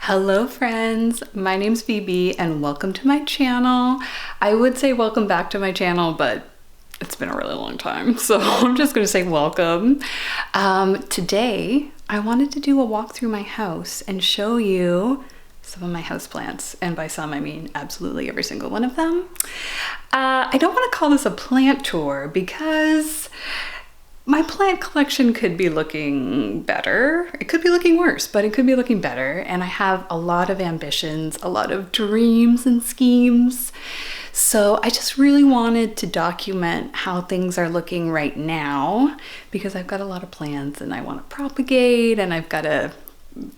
Hello friends, my name's Phoebe and welcome to my channel. I would say welcome back to my channel, but it's been a really long time, so I'm just gonna say welcome. Today, I wanted to do a walk through my house and show you some of my houseplants, and by some I mean absolutely every single one of them. I don't want to call this a plant tour because my plant collection could be looking better. It could be looking worse, but it could be looking better. And I have a lot of ambitions, a lot of dreams and schemes. So I just really wanted to document how things are looking right now because I've got a lot of plans and I want to propagate and I've got to,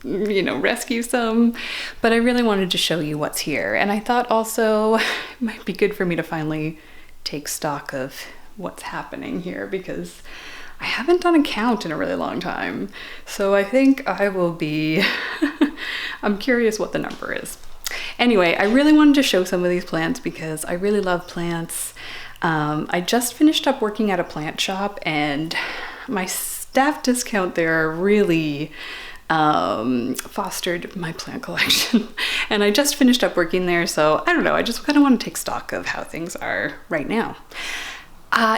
rescue some, but I really wanted to show you what's here. And I thought also it might be good for me to finally take stock of what's happening here because I haven't done a count in a really long time. So I think I will be, I'm curious what the number is. Anyway, I really wanted to show some of these plants because I really love plants. I just finished up working at a plant shop and my staff discount there really fostered my plant collection. And I just finished up working there, so I don't know, I just kind of want to take stock of how things are right now.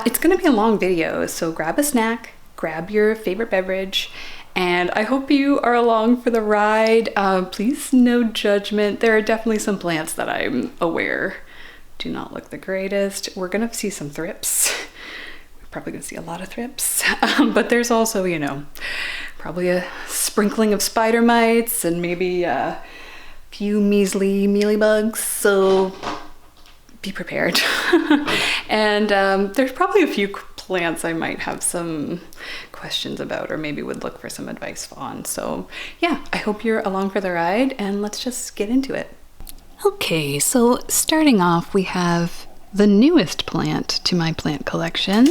It's gonna be a long video, so grab a snack, grab your favorite beverage, and I hope you are along for the ride. Please, no judgment. There are definitely some plants that I'm aware do not look the greatest. We're gonna see some thrips. We're probably gonna see a lot of thrips, but there's also, probably a sprinkling of spider mites and maybe a few measly mealybugs, so be prepared. And there's probably a few plants I might have some questions about or maybe would look for some advice on. So yeah, I hope you're along for the ride and let's just get into it. Okay, so starting off, we have the newest plant to my plant collection.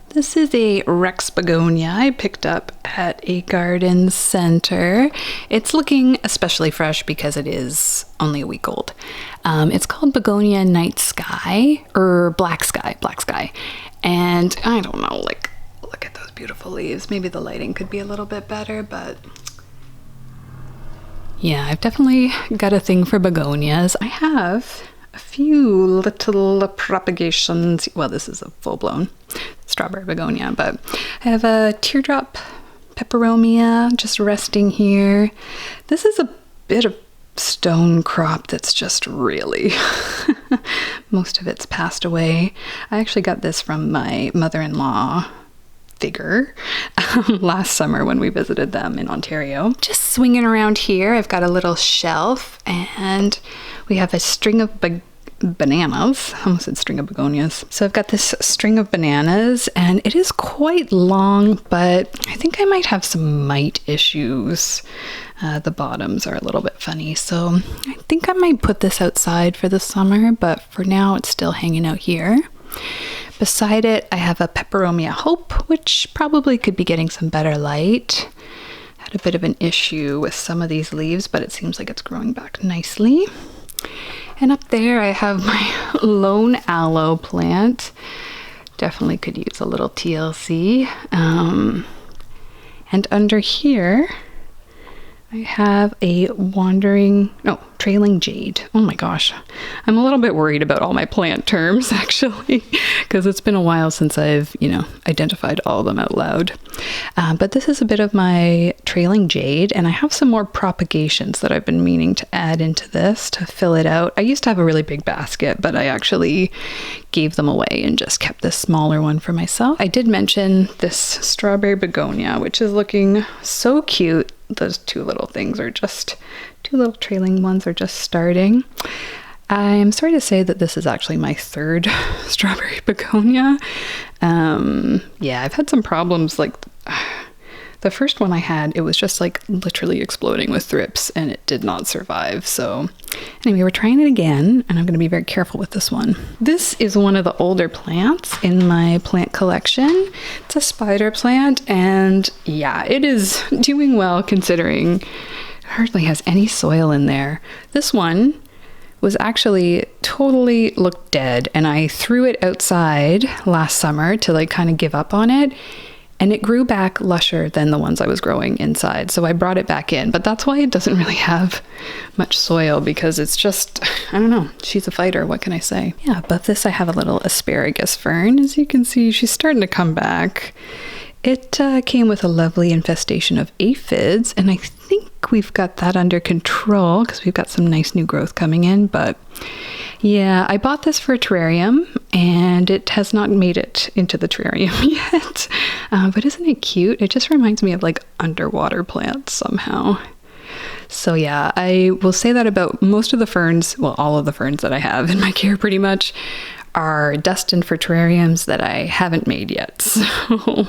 This is a Rex begonia I picked up at a garden center. It's looking especially fresh because it is only a week old. It's called Begonia Night Sky, or Black Sky. And I don't know, look at those beautiful leaves. Maybe the lighting could be a little bit better, but yeah, I've definitely got a thing for begonias. I have a few little propagations. Well, this is a full-blown strawberry begonia, but I have a teardrop peperomia just resting here. This is a bit of stone crop that's just really most of it's passed away. I actually got this from my mother-in-law figure last summer when we visited them in Ontario. Just swinging around here, I've got a little shelf and we have a string of bananas. I almost said string of begonias. So I've got this string of bananas and it is quite long, but I think I might have some mite issues. The bottoms are a little bit funny, so I think I might put this outside for the summer, but for now it's still hanging out here. Beside it, I have a peperomia hope, which probably could be getting some better light. Had a bit of an issue with some of these leaves, but it seems like it's growing back nicely. And up there I have my lone aloe plant. Definitely could use a little TLC. And under here, I have a trailing jade. Oh my gosh. I'm a little bit worried about all my plant terms actually, because it's been a while since I've, identified all of them out loud. But this is a bit of my trailing jade, and I have some more propagations that I've been meaning to add into this to fill it out. I used to have a really big basket, but I actually gave them away and just kept this smaller one for myself. I did mention this strawberry begonia, which is looking so cute. Those two little trailing ones are just starting. I am sorry to say that this is actually my third strawberry begonia. Yeah, I've had some problems. The first one I had, it was just literally exploding with thrips and it did not survive. So anyway, we're trying it again and I'm going to be very careful with this one. This is one of the older plants in my plant collection. It's a spider plant and yeah, it is doing well considering it hardly has any soil in there. This one was actually totally looked dead and I threw it outside last summer to kind of give up on it. and it grew back lusher than the ones I was growing inside. So I brought it back in, but that's why it doesn't really have much soil, because it's just, I don't know, she's a fighter. What can I say? Yeah, above this I have a little asparagus fern. As you can see, she's starting to come back. It came with a lovely infestation of aphids, and I think we've got that under control because we've got some nice new growth coming in. But yeah, I bought this for a terrarium and it has not made it into the terrarium yet. But isn't it cute? It just reminds me of like underwater plants somehow. So yeah, I will say that about most of the ferns, well, all of the ferns that I have in my care pretty much are destined for terrariums that I haven't made yet. So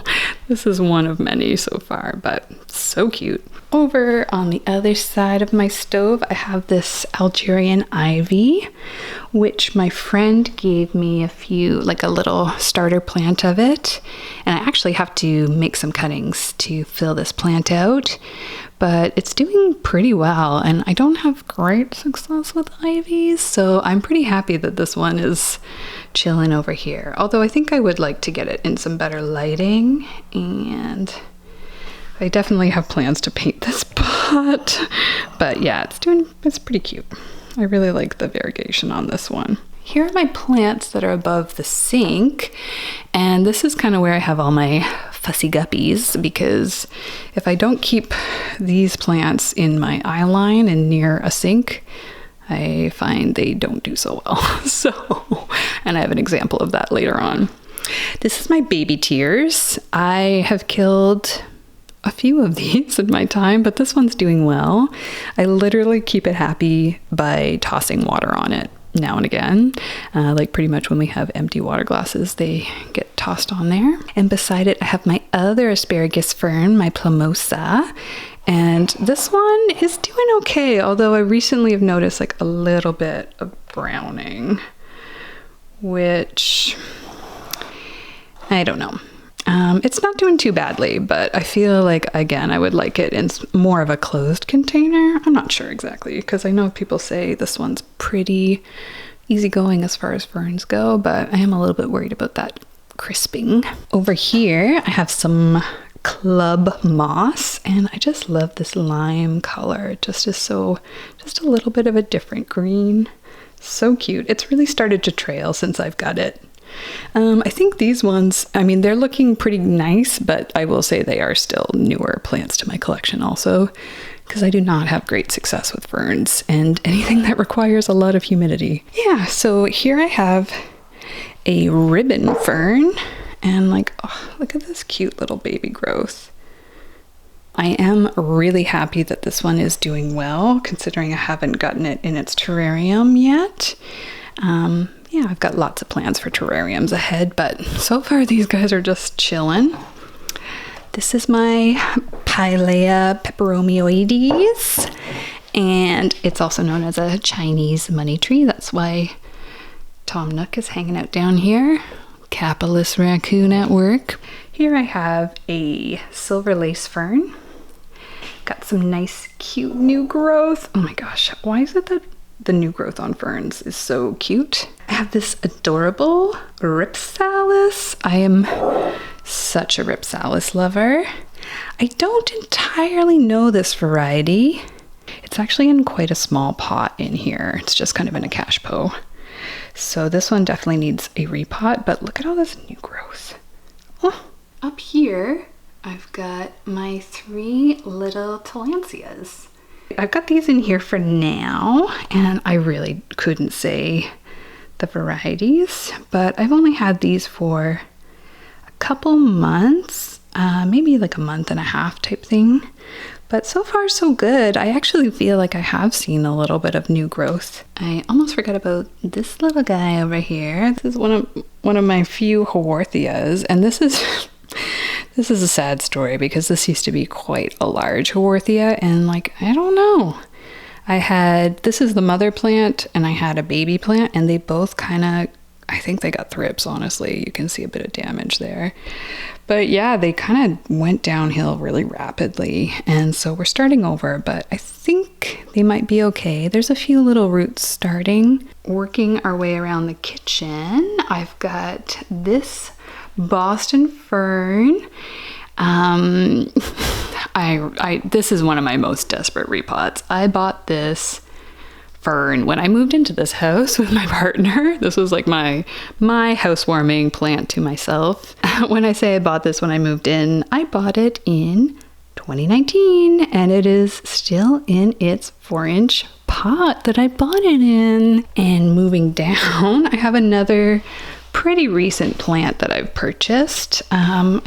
this is one of many so far, but so cute. Over on the other side of my stove, I have this Algerian ivy, which my friend gave me like a little starter plant of it. And I actually have to make some cuttings to fill this plant out, but it's doing pretty well. And I don't have great success with ivies, so I'm pretty happy that this one is chilling over here. Although I think I would like to get it in some better lighting, and I definitely have plans to paint this pot. But yeah, it's pretty cute. I really like the variegation on this one. Here are my plants that are above the sink, and this is kind of where I have all my fussy guppies, because if I don't keep these plants in my eye line and near a sink, I find they don't do so well. So, and I have an example of that later on. This is my baby tears. I have killed a few of these in my time, but this one's doing well. I literally keep it happy by tossing water on it now and again. Like pretty much when we have empty water glasses, they get tossed on there. And beside it, I have my other asparagus fern, my plumosa. And this one is doing okay, although I recently have noticed like a little bit of browning, which I don't know. It's not doing too badly, but I feel like, again, I would like it in more of a closed container. I'm not sure exactly, because I know people say this one's pretty easygoing as far as ferns go, but I am a little bit worried about that crisping. Over here, I have some club moss, and I just love this lime color. It just is so, just a little bit of a different green. So cute. It's really started to trail since I've got it. I think these ones, I mean, they're looking pretty nice, but I will say they are still newer plants to my collection also, because I do not have great success with ferns and anything that requires a lot of humidity. Yeah, so here I have a ribbon fern, and like, oh, look at this cute little baby growth. I am really happy that this one is doing well, considering I haven't gotten it in its terrarium yet. Yeah, I've got lots of plans for terrariums ahead, but so far these guys are just chilling. This is my Pilea peperomioides, and it's also known as a Chinese money tree. That's why Tom Nook is hanging out down here. Capitalist raccoon at work. Here I have a silver lace fern. Got some nice, cute new growth. Oh my gosh, why is it that the new growth on ferns is so cute? I have this adorable Ripsalis. I am such a Ripsalis lover. I don't entirely know this variety. It's actually in quite a small pot in here. It's just kind of in a cashpo. So this one definitely needs a repot, but look at all this new growth. Oh, up here, I've got my 3 little Tillandsias. I've got these in here for now, and I really couldn't say the varieties, but I've only had these for a couple months, maybe like a month and a half type thing. But so far so good. I actually feel like I have seen a little bit of new growth. I almost forgot about this little guy over here. This is one of my few Haworthias, and this is this is a sad story because this used to be quite a large Haworthia, and like, I don't know. This is the mother plant, and I had a baby plant, and they both kind of, I think they got thrips, honestly. You can see a bit of damage there. But yeah, they kind of went downhill really rapidly, and so we're starting over, but I think they might be okay. There's a few little roots starting. Working our way around the kitchen, I've got this Boston fern. This is one of my most desperate repots. I bought this fern when I moved into this house with my partner. This was like my housewarming plant to myself. When I say I bought this when I moved in, I bought it in 2019, and it is still in its 4-inch pot that I bought it in. And moving down, I have another pretty recent plant that I've purchased. I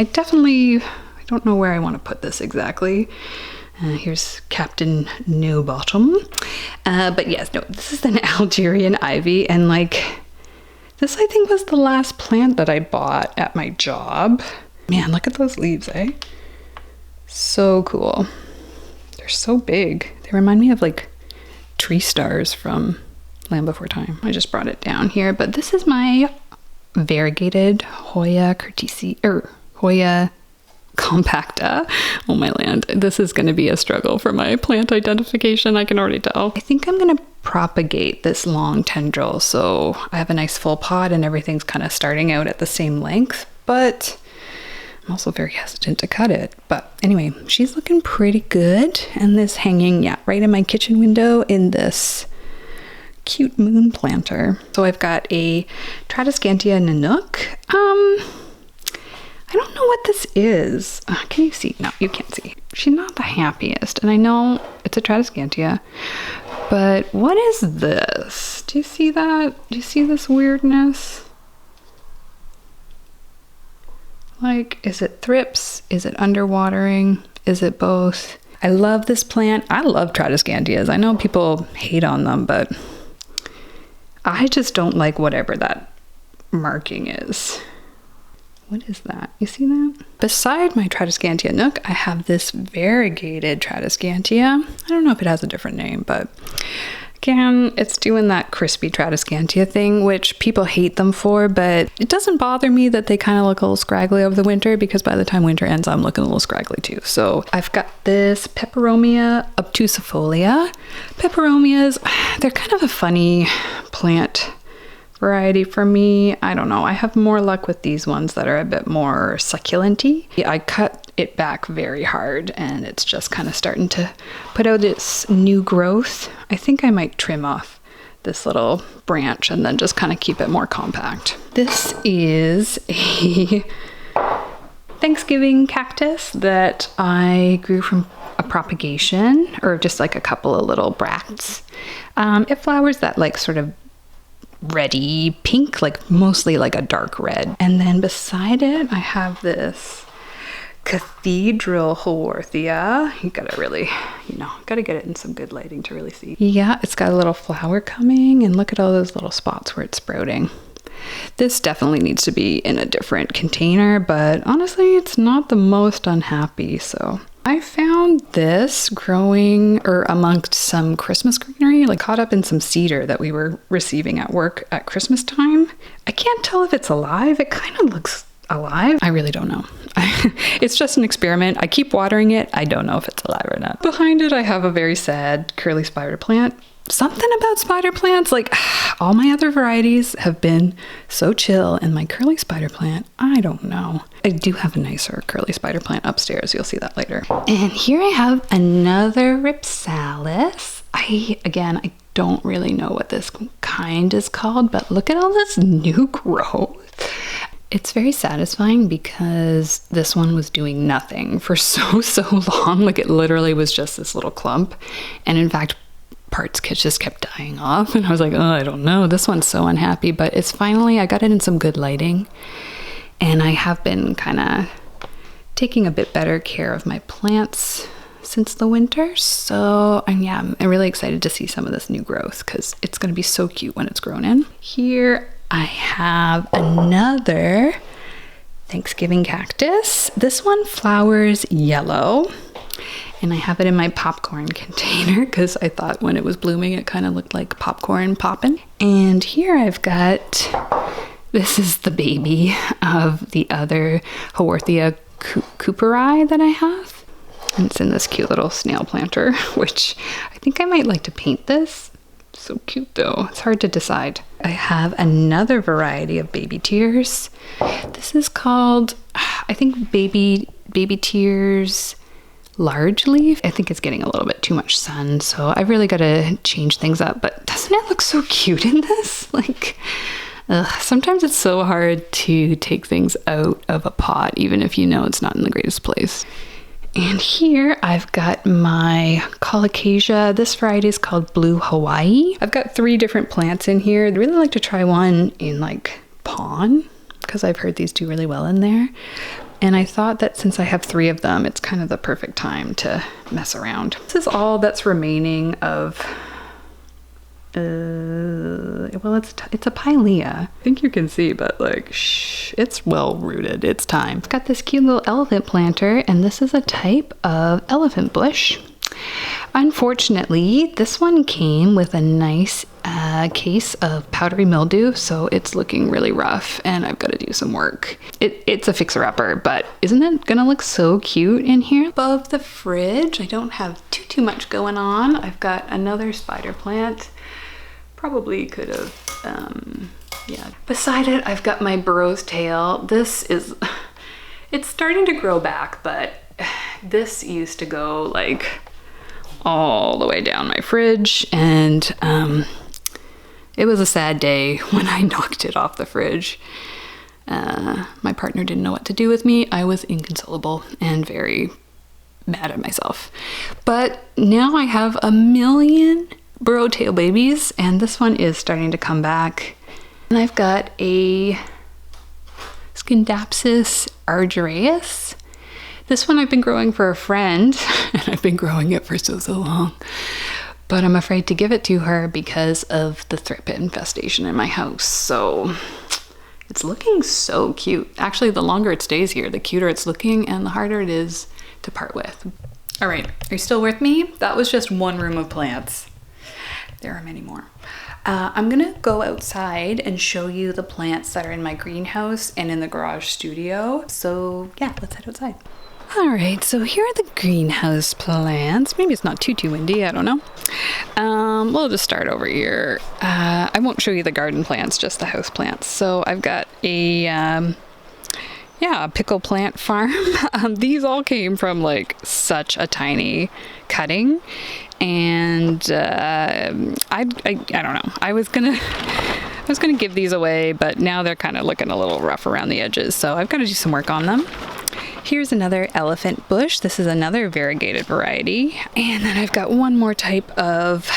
don't know where I want to put this exactly. Here's Captain No Bottom. But yes, no, this is an Algerian ivy, and like, this I think was the last plant that I bought at my job. Man, look at those leaves, eh? So cool. They're so big. They remind me of like tree stars from Land Before Time. I just brought it down here, but this is my variegated Hoya compacta. Oh my land. This is going to be a struggle for my plant identification, I can already tell. I think I'm going to propagate this long tendril, so I have a nice full pot and everything's kind of starting out at the same length, but I'm also very hesitant to cut it. But anyway, she's looking pretty good. And this hanging, yeah, right in my kitchen window in this cute moon planter. So I've got a Tradescantia Nanook. I don't know what this is. Can you see? No, you can't see. She's not the happiest. And I know it's a Tradescantia, but what is this? Do you see that? Do you see this weirdness? Like, is it thrips? Is it underwatering? Is it both? I love this plant. I love Tradescantias. I know people hate on them, but I just don't like whatever that marking is. What is that? You see that? Beside my Tradescantia Nook, I have this variegated Tradescantia. I don't know if it has a different name, but again, it's doing that crispy Tradescantia thing, which people hate them for, but it doesn't bother me that they kind of look a little scraggly over the winter, because by the time winter ends, I'm looking a little scraggly too. So I've got this Peperomia obtusifolia. Peperomias, they're kind of a funny plant variety for me. I don't know. I have more luck with these ones that are a bit more succulent-y. I cut it back very hard and it's just kind of starting to put out its new growth. I think I might trim off this little branch and then just kind of keep it more compact. This is a Thanksgiving cactus that I grew from a propagation, or just like a couple of little bracts. It flowers that like sort of reddy pink, like mostly like a dark red. And then beside it, I have this Cathedral Haworthia. You gotta really, gotta get it in some good lighting to really see. Yeah, it's got a little flower coming, and look at all those little spots where it's sprouting. This definitely needs to be in a different container, but honestly, it's not the most unhappy, so. I found this growing amongst some Christmas greenery, like caught up in some cedar that we were receiving at work at Christmas time. I can't tell if it's alive. It kind of looks alive. I really don't know. It's just an experiment. I keep watering it. I don't know if it's alive or not. Behind it, I have a very sad curly spider plant. Something about spider plants, like all my other varieties have been so chill, and my curly spider plant, I don't know. I do have a nicer curly spider plant upstairs. You'll see that later. And here I have another Ripsalis. I don't really know what this kind is called, but look at all this new growth. It's very satisfying because this one was doing nothing for so long. Like, it literally was just this little clump. And in fact, parts just kept dying off, and I was like, oh, I don't know, this one's so unhappy. But it's finally, I got it in some good lighting, and I have been kind of taking a bit better care of my plants since the winter. So I'm really excited to see some of this new growth, because it's going to be so cute when it's grown in. Here I have another Thanksgiving cactus. This one flowers yellow, and I have it in my popcorn container because I thought when it was blooming it kind of looked like popcorn popping. And here I've got, this is the baby of the other Haworthia cooperi that I have. And it's in this cute little snail planter, which I think I might like to paint this So cute though. It's hard to decide. I have another variety of baby tears. This is called, I think baby tears large leaf. I think it's getting a little bit too much sun, so I've really got to change things up. But doesn't it look so cute in this? Like, sometimes it's so hard to take things out of a pot, even if you know it's not in the greatest place. And here I've got my colocasia. This variety is called Blue Hawaii. I've got 3 different plants in here. I'd really like to try one in like pawn, because I've heard these do really well in there. And I thought that since I have 3 of them, it's kind of the perfect time to mess around. This is all that's remaining of, well, it's a pilea. I think you can see, but like, it's well rooted. It's time. It's got this cute little elephant planter, and this is a type of elephant bush. Unfortunately, this one came with a nice case of powdery mildew, so it's looking really rough and I've got to do some work. It's a fixer-upper, but isn't it gonna look so cute in here? Above the fridge, I don't have too much going on. I've got another spider plant. Probably could have, yeah. Beside it, I've got my burro's tail. This is, it's starting to grow back, but this used to go like all the way down my fridge, and it was a sad day when I knocked it off the fridge. My partner didn't know what to do with me. I was inconsolable and very mad at myself. But now I have a million burrow tail babies, and this one is starting to come back. And I've got a Scindapsus argyraeus. This one I've been growing for a friend, and I've been growing it for so long. But I'm afraid to give it to her because of the Thrippy infestation in my house. So it's looking so cute. Actually, the longer it stays here, the cuter it's looking and the harder it is to part with. All right, are you still with me? That was just one room of plants. There are many more. I'm gonna go outside and show you the plants that are in my greenhouse and in the garage studio. So yeah, let's head outside. All right, so here are the greenhouse plants. Maybe it's not too windy, I don't know. We'll just start over here. I won't show you the garden plants, just the house plants. So I've got a pickle plant farm. These all came from like such a tiny cutting, and I don't know. I was gonna give these away, but now they're kind of looking a little rough around the edges, so I've got to do some work on them. Here's another elephant bush. This is another variegated variety. And then I've got one more type of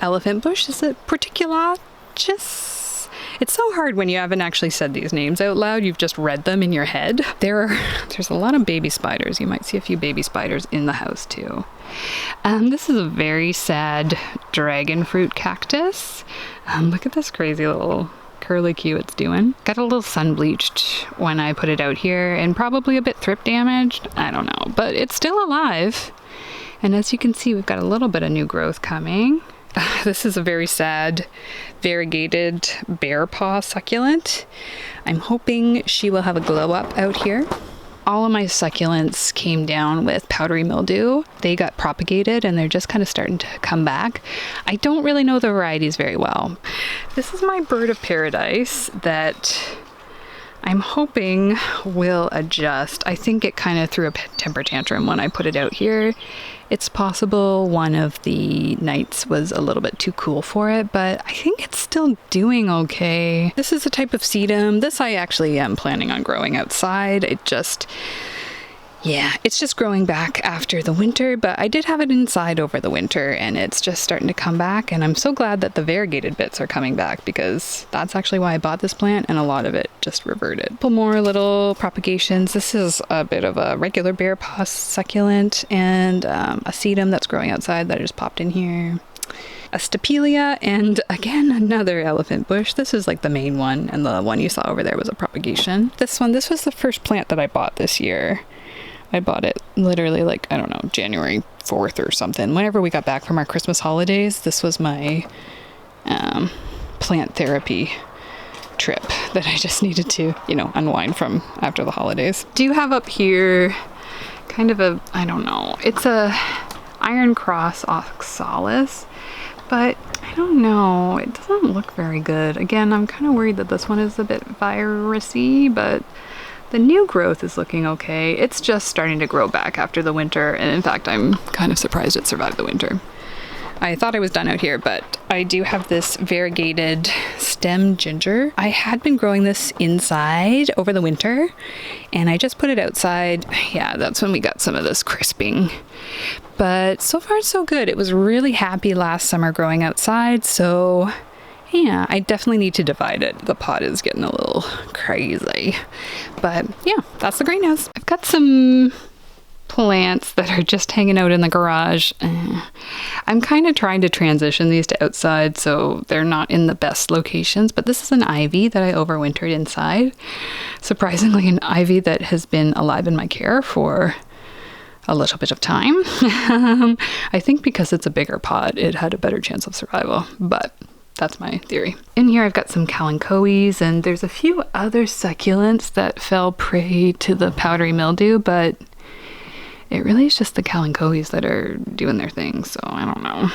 elephant bush. This is a Porticulatus. It's so hard when you haven't actually said these names out loud. You've just read them in your head. There's a lot of baby spiders. You might see a few baby spiders in the house too. This is a very sad dragon fruit cactus. Look at this crazy little curly Q it's doing. Got a little sun bleached when I put it out here, and probably a bit thrip damaged. I don't know, but it's still alive. And as you can see, we've got a little bit of new growth coming. This is a very sad variegated bear paw succulent. I'm hoping she will have a glow up out here. All of my succulents came down with powdery mildew. They got propagated and they're just kind of starting to come back. I don't really know the varieties very well. This is my bird of paradise that I'm hoping will adjust. I think it kind of threw a temper tantrum when I put it out here. It's possible one of the nights was a little bit too cool for it, but I think it's still doing okay. This is a type of sedum. This I actually am planning on growing outside. It's just growing back after the winter, but I did have it inside over the winter and it's just starting to come back, and I'm so glad that the variegated bits are coming back because that's actually why I bought this plant, and a lot of it just reverted. A couple more little propagations. This is a bit of a regular bear paw succulent and a sedum that's growing outside that I just popped in here. A stapelia, and again another elephant bush. This is like the main one, and the one you saw over there was a propagation. This was the first plant that I bought this year. I bought it literally like, I don't know, January 4th or something. Whenever we got back from our Christmas holidays, this was my plant therapy trip that I just needed to, unwind from after the holidays. Do you have up here kind of it's a iron cross oxalis, but I don't know. It doesn't look very good. Again, I'm kind of worried that this one is a bit virusy, but the new growth is looking okay. It's just starting to grow back after the winter, and in fact, I'm kind of surprised it survived the winter. I thought I was done out here, but I do have this variegated stem ginger. I had been growing this inside over the winter, and I just put it outside. Yeah, that's when we got some of this crisping. But so far, so good. It was really happy last summer growing outside, so yeah, I definitely need to divide it. The pot is getting a little crazy. But yeah, that's the greenhouse. I've got some plants that are just hanging out in the garage. I'm kind of trying to transition these to outside, so they're not in the best locations, but this is an ivy that I overwintered inside. Surprisingly, an ivy that has been alive in my care for a little bit of time. I think because it's a bigger pot, it had a better chance of survival, but that's my theory. In here I've got some kalanchoes, and there's a few other succulents that fell prey to the powdery mildew, but it really is just the kalanchoes that are doing their thing, so I don't know.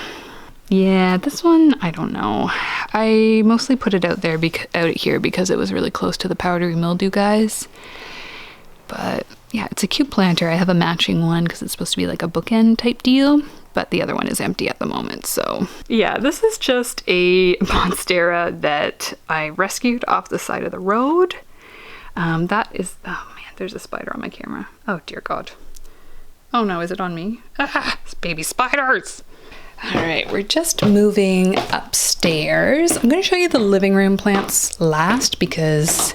Yeah, this one, I don't know. I mostly put it out here because it was really close to the powdery mildew guys. But yeah, it's a cute planter. I have a matching one because it's supposed to be like a bookend type deal, but the other one is empty at the moment, so. Yeah, this is just a monstera that I rescued off the side of the road. That is, oh man, there's a spider on my camera. Oh dear God. Oh no, is it on me? Ah, it's baby spiders. All right, we're just moving upstairs. I'm gonna show you the living room plants last because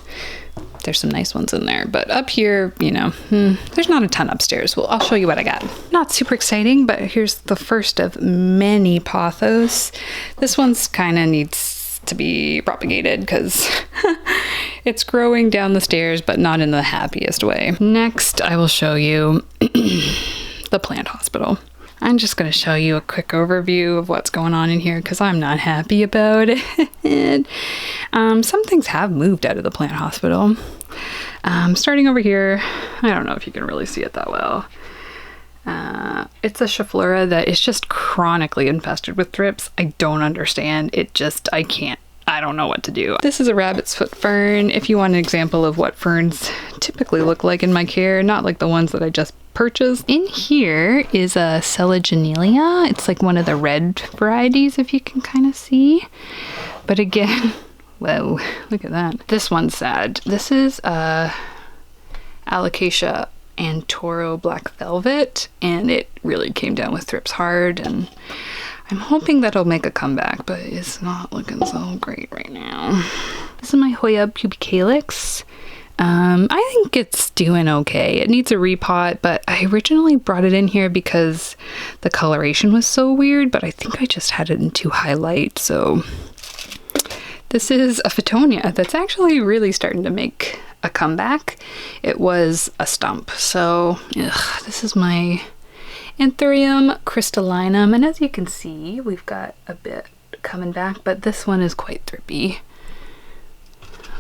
there's some nice ones in there. But up here, you know, there's not a ton upstairs. Well, I'll show you what I got. Not super exciting, but here's the first of many pothos. This one's kind of needs to be propagated because it's growing down the stairs, but not in the happiest way. Next, I will show you the plant hospital. I'm just going to show you a quick overview of what's going on in here because I'm not happy about it. Some things have moved out of the plant hospital. Starting over here, I don't know if you can really see it that well. It's a Schefflera that is just chronically infested with thrips. I don't understand. I don't know what to do. This is a rabbit's foot fern. If you want an example of what ferns typically look like in my care, not like the ones that I just purchased. In here is a Selaginelia. It's like one of the red varieties, if you can kind of see. But again, whoa, look at that. This one's sad. This is Alocasia and Toro Black Velvet, and it really came down with thrips hard, and I'm hoping that'll make a comeback, but it's not looking so great right now. This is my Hoya pubicalyx. I think it's doing okay. It needs a repot, but I originally brought it in here because the coloration was so weird, but I think I just had it in too high light, so. This is a Phytonia that's actually really starting to make a comeback. It was a stump, so this is my Anthurium crystallinum, and as you can see, we've got a bit coming back, but this one is quite thrippy.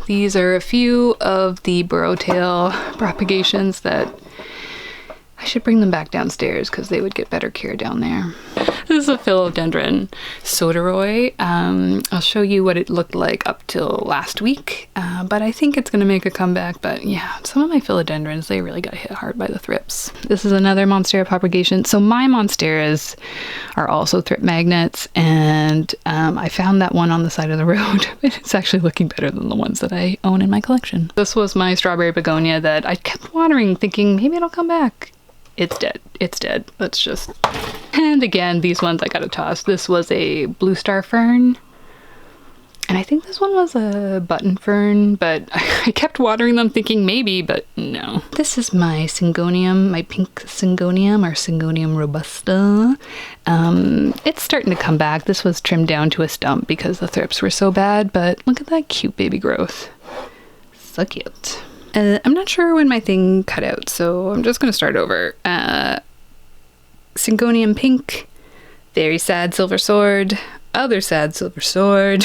These are a few of the burrowtail propagations that I should bring them back downstairs because they would get better care down there. This is a philodendron soderoy. I'll show you what it looked like up till last week, but I think it's going to make a comeback. But yeah, some of my philodendrons, they really got hit hard by the thrips. This is another monstera propagation. So my monsteras are also thrip magnets, and I found that one on the side of the road. It's actually looking better than the ones that I own in my collection. This was my strawberry begonia that I kept watering thinking maybe it'll come back. It's dead. It's dead. Let's just... And again, these ones I gotta toss. This was a blue star fern. And I think this one was a button fern, but I kept watering them thinking maybe, but no. This is my Syngonium, my pink Syngonium, or Syngonium robusta. It's starting to come back. This was trimmed down to a stump because the thrips were so bad, but look at that cute baby growth. So cute. I'm not sure when my thing cut out, so I'm just going to start over. Syngonium pink, very sad silver sword, other sad silver sword.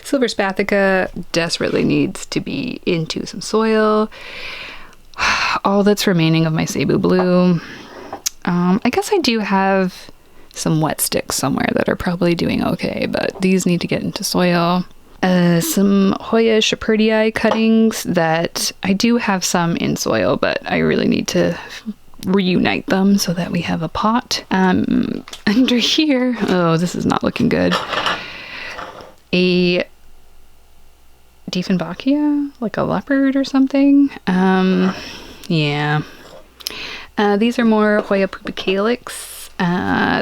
Silver spathica desperately needs to be into some soil. All that's remaining of my Cebu blue. I guess I do have some wet sticks somewhere that are probably doing okay, but these need to get into soil. Some Hoya Shepherdii cuttings that I do have some in soil, but I really need to reunite them so that we have a pot. Under here, oh, this is not looking good. A Dieffenbachia, like a leopard or something. Yeah. These are more Hoya pupicalix.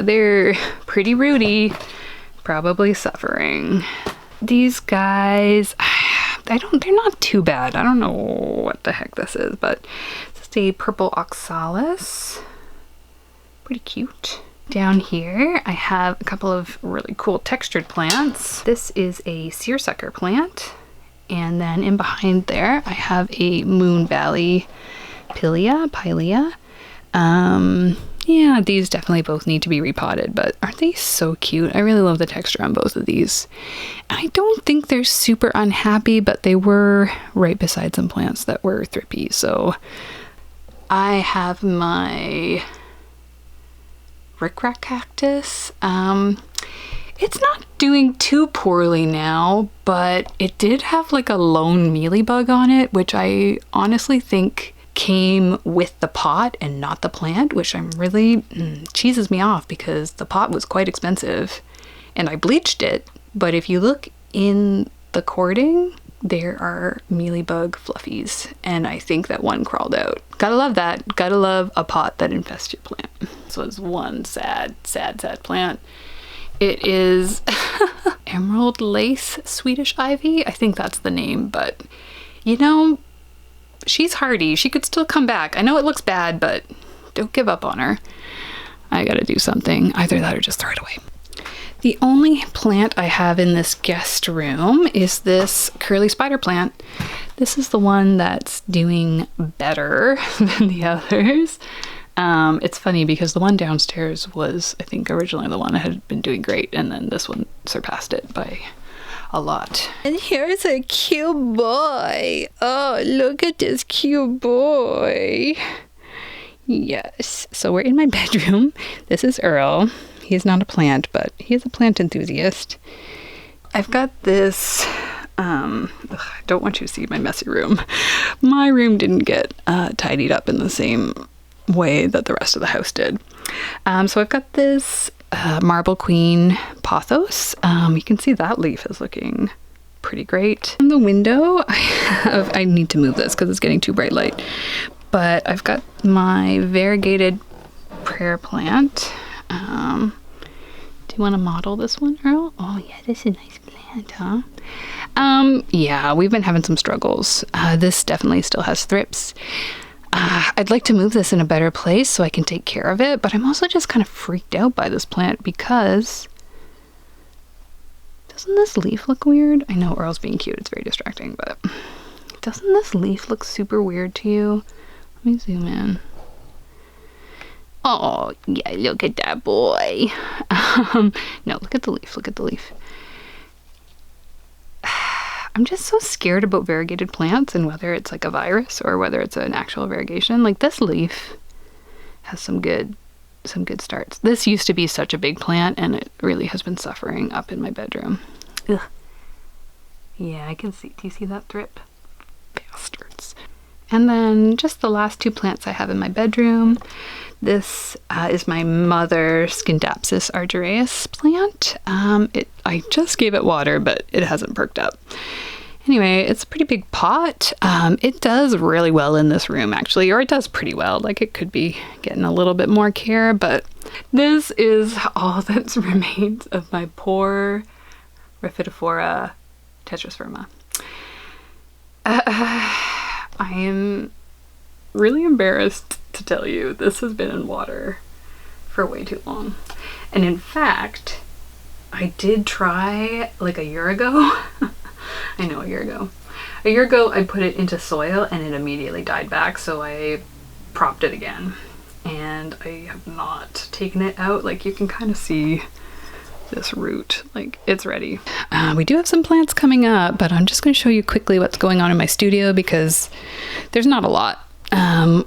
They're pretty rooty, probably suffering. These guys, they're not too bad. I don't know what the heck this is, but this is a purple oxalis. Pretty cute. Down here, I have a couple of really cool textured plants. This is a seersucker plant. And then in behind there, I have a Moon Valley pilea. Yeah, these definitely both need to be repotted, but aren't they so cute? I really love the texture on both of these. I don't think they're super unhappy, but they were right beside some plants that were thrippy. So I have my rickrack cactus. It's not doing too poorly now, but it did have like a lone mealybug on it, which I honestly think came with the pot and not the plant, which I'm really cheeses me off because the pot was quite expensive and I bleached it. But if you look in the cording, there are mealybug fluffies, and I think that one crawled out. Gotta love that. Gotta love a pot that infests your plant. So it's one sad plant. It is emerald lace Swedish ivy. I think that's the name, but you know, she's hardy. She could still come back. I know it looks bad, but don't give up on her. I gotta do something. Either that or just throw it away. The only plant I have in this guest room is this curly spider plant. This is the one that's doing better than the others. It's funny because the one downstairs was, I think, originally the one that had been doing great, and then this one surpassed it by a lot. And here's a cute boy. Oh, look at this cute boy. Yes. So we're in my bedroom. This is Earl. He's not a plant, but he's a plant enthusiast. I've got this, I don't want you to see my messy room. My room didn't get tidied up in the same way that the rest of the house did. So I've got this Marble Queen pothos. You can see that leaf is looking pretty great. On the window, I need to move this because it's getting too bright light. But I've got my variegated prayer plant. Do you want to model this one, Earl? Oh yeah, this is a nice plant, huh? Yeah, we've been having some struggles. This definitely still has thrips. I'd like to move this in a better place so I can take care of it, but I'm also just kind of freaked out by this plant because doesn't this leaf look weird? I know Earl's being cute, it's very distracting, but doesn't this leaf look super weird to you? Let me zoom in. Oh, yeah, look at that boy. No, look at the leaf, look at the leaf. I'm just so scared about variegated plants and whether it's like a virus or whether it's an actual variegation. Like this leaf has some good starts. This used to be such a big plant and it really has been suffering up in my bedroom. Ugh. Yeah, I can see. Do you see that thrip? Bastards. And then just the last two plants I have in my bedroom. This is my mother Scindapsus argyraeus plant. I just gave it water, but it hasn't perked up. Anyway, it's a pretty big pot. It does really well in this room, actually, or it does pretty well. Like, it could be getting a little bit more care, but this is all that remains of my poor Rhiphidophora tetrasperma. I am really embarrassed to tell you this has been in water for way too long. And in fact, I did try like a year ago. I know, a year ago. A year ago I put it into soil and it immediately died back, so I propped it again. And I have not taken it out. Like, you can kind of see this root, like it's ready. We do have some plants coming up, but I'm just going to show you quickly what's going on in my studio because there's not a lot.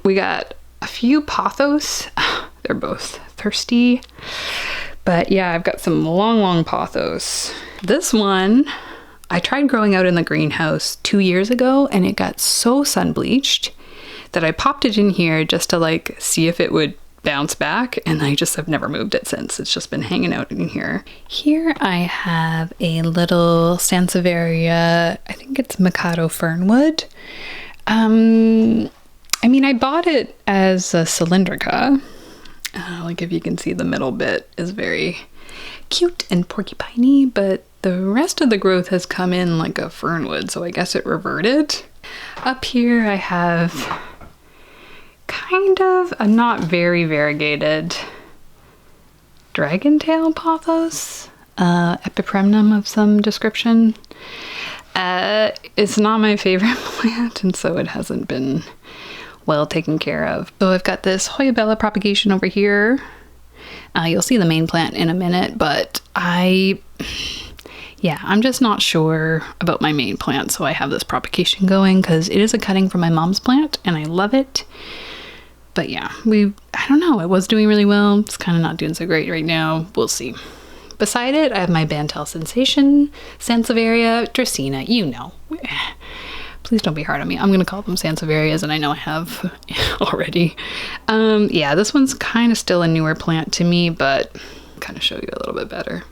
We got a few pothos. They're both thirsty, But yeah, I've got some long pothos. This one, I tried growing out in the greenhouse 2 years ago and it got so sun bleached that I popped it in here just to like see if it would bounce back, and I just have never moved it since. It's just been hanging out in here. Here I have a little Sansevieria, I think it's Mikado Fernwood. I mean, I bought it as a cylindrica. Like if you can see, the middle bit is very cute and porcupine-y, but the rest of the growth has come in like a fernwood, so I guess it reverted. Up here I have kind of a not very variegated dragon tail pothos, epipremnum of some description. It's not my favorite plant, and so it hasn't been well taken care of. So I've got this Hoya bella propagation over here. You'll see the main plant in a minute, but I'm just not sure about my main plant, so I have this propagation going because it is a cutting from my mom's plant and I love it. But yeah, I don't know, it was doing really well. It's kind of not doing so great right now. We'll see. Beside it, I have my Bantel Sensation, Sansevieria, Dracaena, you know. Please don't be hard on me. I'm going to call them Sansevierias, and I know I have already. Yeah, this one's kind of still a newer plant to me, but I'll kind of show you a little bit better.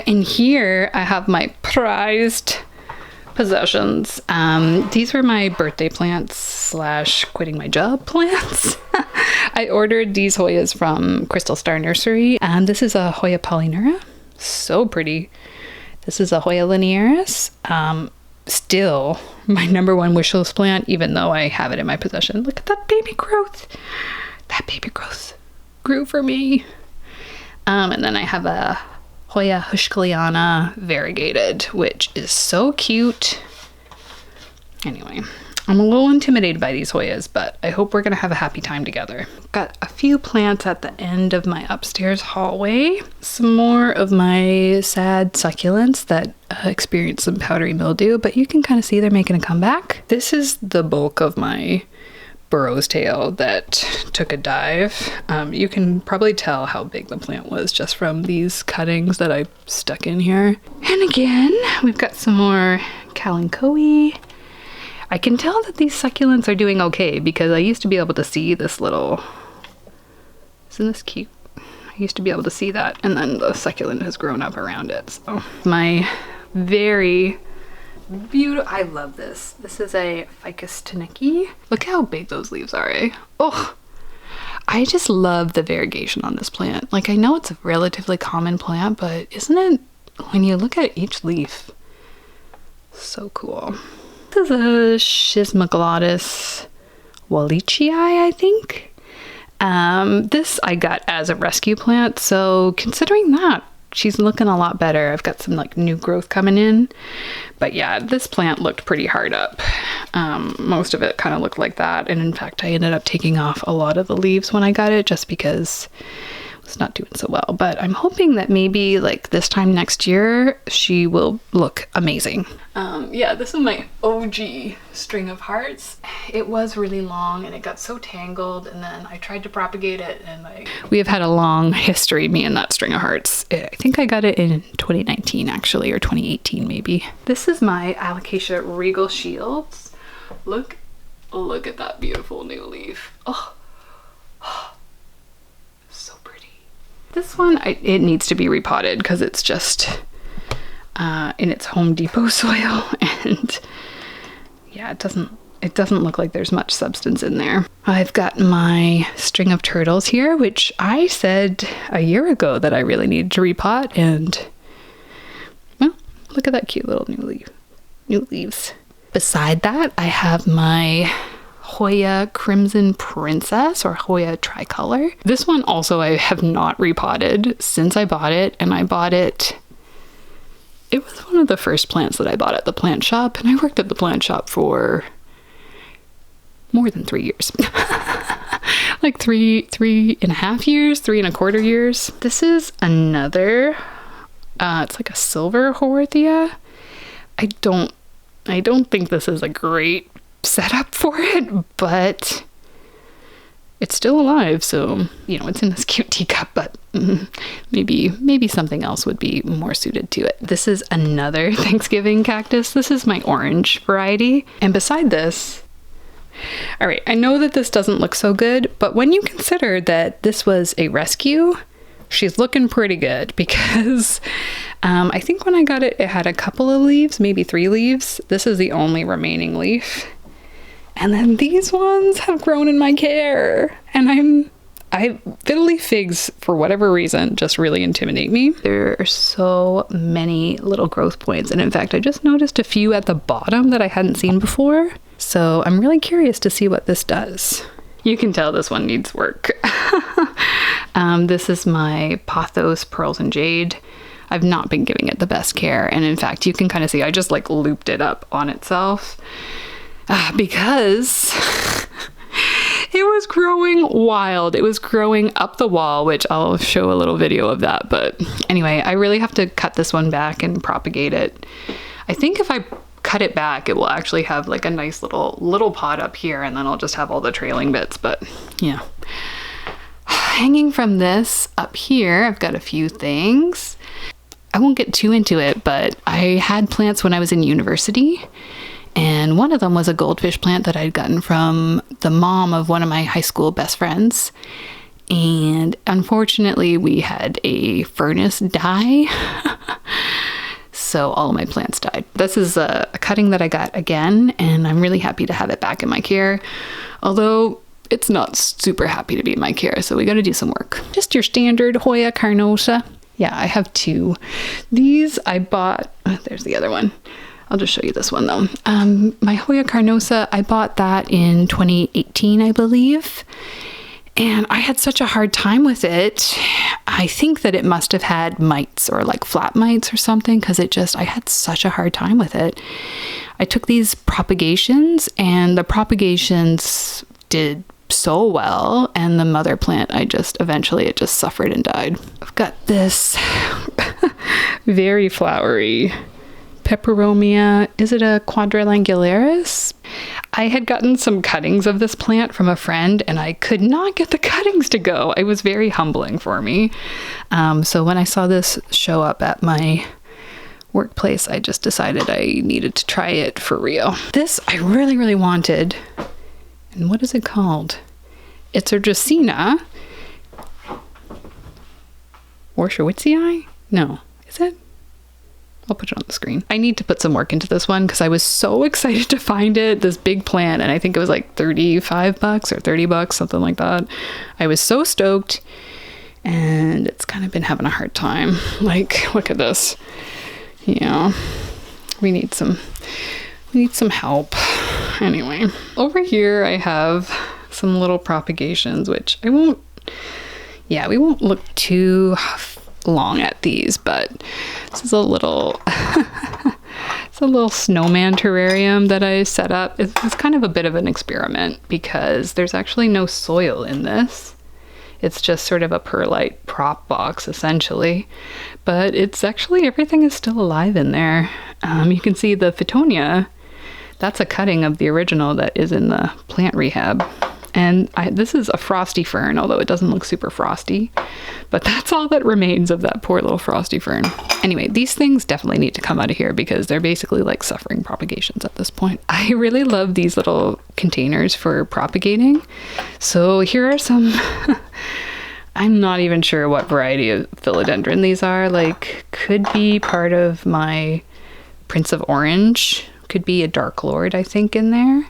In here, I have my prized possessions. These were my birthday plants / quitting my job plants. I ordered these Hoyas from Crystal Star Nursery, and this is a Hoya Polynura. So pretty. This is a Hoya linearis. Still my #1 wish list plant, even though I have it in my possession. Look at that baby growth. That baby growth grew for me. And then I have a Hoya Hushkaliana variegated, which is so cute. Anyway, I'm a little intimidated by these Hoyas, but I hope we're gonna have a happy time together. Got a few plants at the end of my upstairs hallway. Some more of my sad succulents that experienced some powdery mildew, but you can kind of see they're making a comeback. This is the bulk of my Burrow's tail that took a dive. You can probably tell how big the plant was just from these cuttings that I stuck in here. And again, we've got some more Kalanchoe. I can tell that these succulents are doing okay because I used to be able to see this little, isn't this cute? I used to be able to see that, and then the succulent has grown up around it. So my very beautiful, I love this. This is a Ficus tenicki. Look how big those leaves are, eh? Oh, I just love the variegation on this plant. Like, I know it's a relatively common plant, but isn't it, when you look at each leaf, so cool. This is a Schismoglotis wallichii, I think. This I got as a rescue plant, so considering that, she's looking a lot better. I've got some like new growth coming in. But yeah, this plant looked pretty hard up. Most of it kind of looked like that. And in fact, I ended up taking off a lot of the leaves when I got it just because it was not doing so well. But I'm hoping that maybe like this time next year, she will look amazing. Yeah, this is my OG string of hearts. It was really long and it got so tangled, and then I tried to propagate it, and we have had a long history, me and that string of hearts. I think I got it in 2019 actually, or 2018 maybe. This is my Alocasia Regal Shields. Look at that beautiful new leaf. Oh, so pretty. This one, it needs to be repotted because it's just in its Home Depot soil, and yeah, it doesn't look like there's much substance in there. I've got my string of turtles here, which I said a year ago that I really needed to repot, and well, look at that cute little new leaves. Beside that, I have my Hoya Crimson Princess, or Hoya Tricolor. This one also I have not repotted since I bought it, and I bought it. It was one of the first plants that I bought at the plant shop, and I worked at the plant shop for more than 3 years. Like three and a half years, 3¼ years. This is another, it's like a silver Horothea. I don't think this is a great setup for it, but it's still alive, so, you know, it's in this cute teacup, but maybe something else would be more suited to it. This is another Thanksgiving cactus. This is my orange variety. And beside this, all right, I know that this doesn't look so good, but when you consider that this was a rescue, she's looking pretty good, because I think when I got it, it had a couple of leaves, maybe 3 leaves. This is the only remaining leaf. And then these ones have grown in my care, and fiddly figs, for whatever reason, just really intimidate me. There are so many little growth points, and in fact, I just noticed a few at the bottom that I hadn't seen before. So I'm really curious to see what this does. You can tell this one needs work. This is my Pothos Pearls and Jade. I've not been giving it the best care, and in fact, you can kind of see I just like looped it up on itself. Because it was growing wild. It was growing up the wall, which I'll show a little video of that. But anyway, I really have to cut this one back and propagate it. I think if I cut it back, it will actually have like a nice little pot up here, and then I'll just have all the trailing bits. But yeah. Hanging from this up here, I've got a few things. I won't get too into it, but I had plants when I was in university. And one of them was a goldfish plant that I'd gotten from the mom of one of my high school best friends. And unfortunately, we had a furnace die. So all of my plants died. This is a cutting that I got again, and I'm really happy to have it back in my care. Although it's not super happy to be in my care, so we got to do some work. Just your standard Hoya carnosa. Yeah, I have 2. These I bought, there's the other one. I'll just show you this one though. My Hoya carnosa, I bought that in 2018, I believe. And I had such a hard time with it. I think that it must have had mites or like flat mites or something, because I had such a hard time with it. I took these propagations, and the propagations did so well, and the mother plant, eventually it just suffered and died. I've got this very flowery Peperomia. Is it a quadriangularis? I had gotten some cuttings of this plant from a friend, and I could not get the cuttings to go. It was very humbling for me. So when I saw this show up at my workplace, I just decided I needed to try it for real. This I really, really wanted. And what is it called? It's a Dracaena. Warszewitzii? No. Is it? I'll put it on the screen. I need to put some work into this one because I was so excited to find it, this big plant, and I think it was like $35 or $30, something like that. I was so stoked, and it's kind of been having a hard time. Like, look at this. Yeah, we need some help. Anyway, over here I have some little propagations, which we won't look too long at these, but this is a little it's a little snowman terrarium that I set up. It's kind of a bit of an experiment because there's actually no soil in this. It's just sort of a perlite prop box essentially, but it's actually, everything is still alive in there. You can see the Fittonia, that's a cutting of the original that is in the plant rehab. And this is a frosty fern, although it doesn't look super frosty, but that's all that remains of that poor little frosty fern. Anyway, these things definitely need to come out of here because they're basically like suffering propagations at this point. I really love these little containers for propagating. So here are some, I'm not even sure what variety of philodendron these are. Like, could be part of my Prince of Orange, could be a Dark Lord, I think, in there.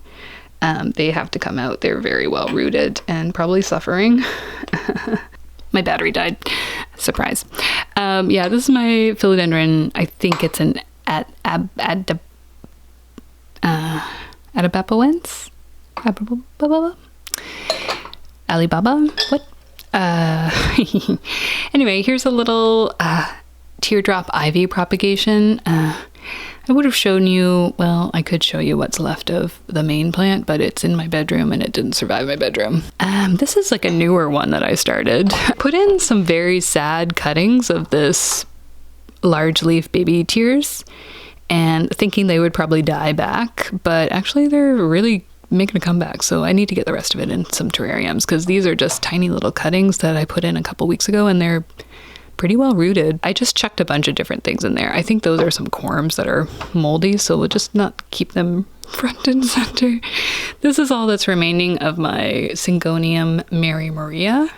They have to come out. They're very well rooted and probably suffering. My battery died. Surprise. Yeah, this is my philodendron. I think it's an Adabapoense? Alibaba? What? Anyway, here's a little teardrop ivy propagation. I would have shown you, well, I could show you what's left of the main plant, but it's in my bedroom and it didn't survive my bedroom. This is like a newer one that I started. Put in some very sad cuttings of this large leaf baby tears and thinking they would probably die back, but actually they're really making a comeback, so I need to get the rest of it in some terrariums, because these are just tiny little cuttings that I put in a couple weeks ago, and they're pretty well rooted. I just chucked a bunch of different things in there. I think those are some corms that are moldy, so we'll just not keep them front and center. This is all that's remaining of my Syngonium Mary Maria.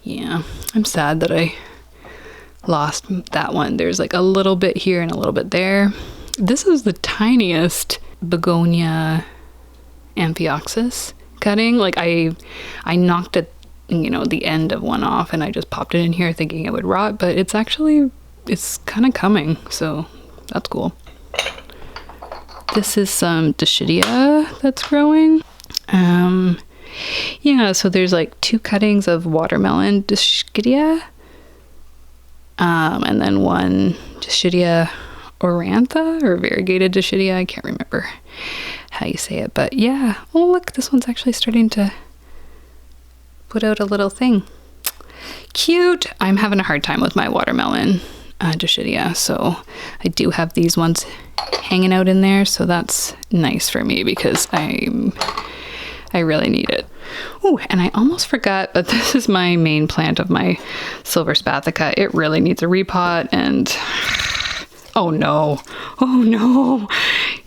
Yeah, I'm sad that I lost that one. There's like a little bit here and a little bit there. This is the tiniest Begonia Amphioxus cutting. Like I knocked it, you know, the end of one off, and I just popped it in here thinking it would rot, but it's kind of coming, so that's cool. This is some Dischidia that's growing. Yeah, so there's like 2 cuttings of watermelon Dischidia, and then 1 Dischidia orantha or variegated Dischidia. I can't remember how you say it, but yeah. Oh, look, this one's actually starting to put out a little thing. Cute. I'm having a hard time with my watermelon Dischidia, so I do have these ones hanging out in there, so that's nice for me because I really need it. Oh, and I almost forgot, but this is my main plant of my silver spathica. It really needs a repot, and oh no,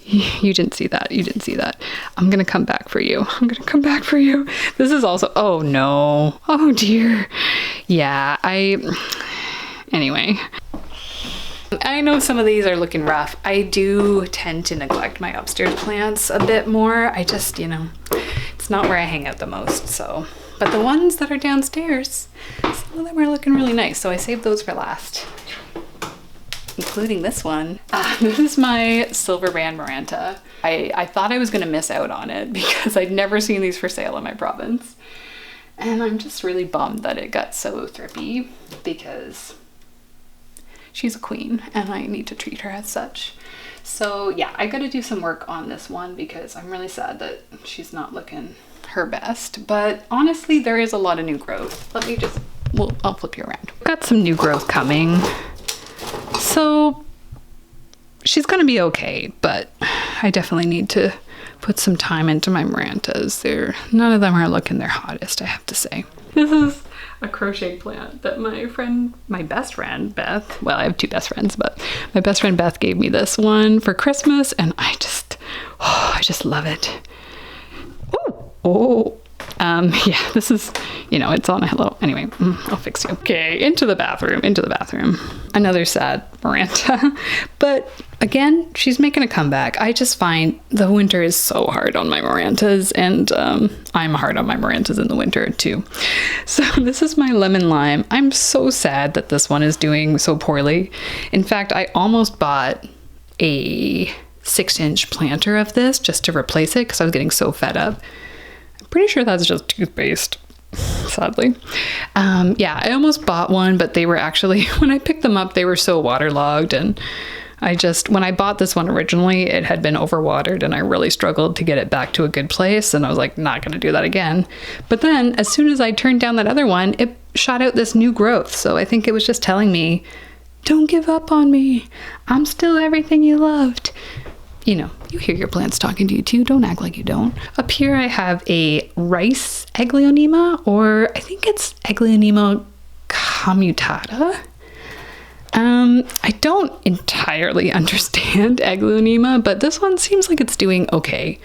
you didn't see that. You didn't see that. I'm gonna come back for you. This is also, oh no, oh dear. Yeah, anyway. I know some of these are looking rough. I do tend to neglect my upstairs plants a bit more. I just, you know, it's not where I hang out the most, so. But the ones that are downstairs, some of them are looking really nice, so I saved those for last. Including this one. This is my silver band Maranta. I thought I was gonna miss out on it because I'd never seen these for sale in my province. And I'm just really bummed that it got so thrippy because she's a queen and I need to treat her as such. So yeah, I gotta do some work on this one because I'm really sad that she's not looking her best. But honestly, there is a lot of new growth. I'll flip you around. Got some new growth coming. So she's gonna be okay, but I definitely need to put some time into my Marantas. None of them are looking their hottest, I have to say. This is a crochet plant that my best friend Beth, well, I have 2 best friends, but my best friend Beth gave me this one for Christmas, and I just love it. Oh. Yeah, this is, you know, it's on a hello. Anyway, I'll fix you. Okay, into the bathroom. Another sad Maranta. But again, she's making a comeback. I just find the winter is so hard on my Marantas, and I'm hard on my Marantas in the winter too. So this is my lemon lime. I'm so sad that this one is doing so poorly. In fact, I almost bought a 6-inch planter of this just to replace it because I was getting so fed up. Pretty sure that's just toothpaste, sadly. Yeah, I almost bought one, but they were actually, when I picked them up, they were so waterlogged, and when I bought this one originally, it had been overwatered, and I really struggled to get it back to a good place, and I was like, not gonna do that again. But then, as soon as I turned down that other one, it shot out this new growth, so I think it was just telling me, don't give up on me. I'm still everything you loved. You know, you hear your plants talking to you too. Don't act like you don't. Up here I have a rice Aglaonema, or I think it's Aglaonema commutata. I don't entirely understand Aglaonema, but this one seems like it's doing okay.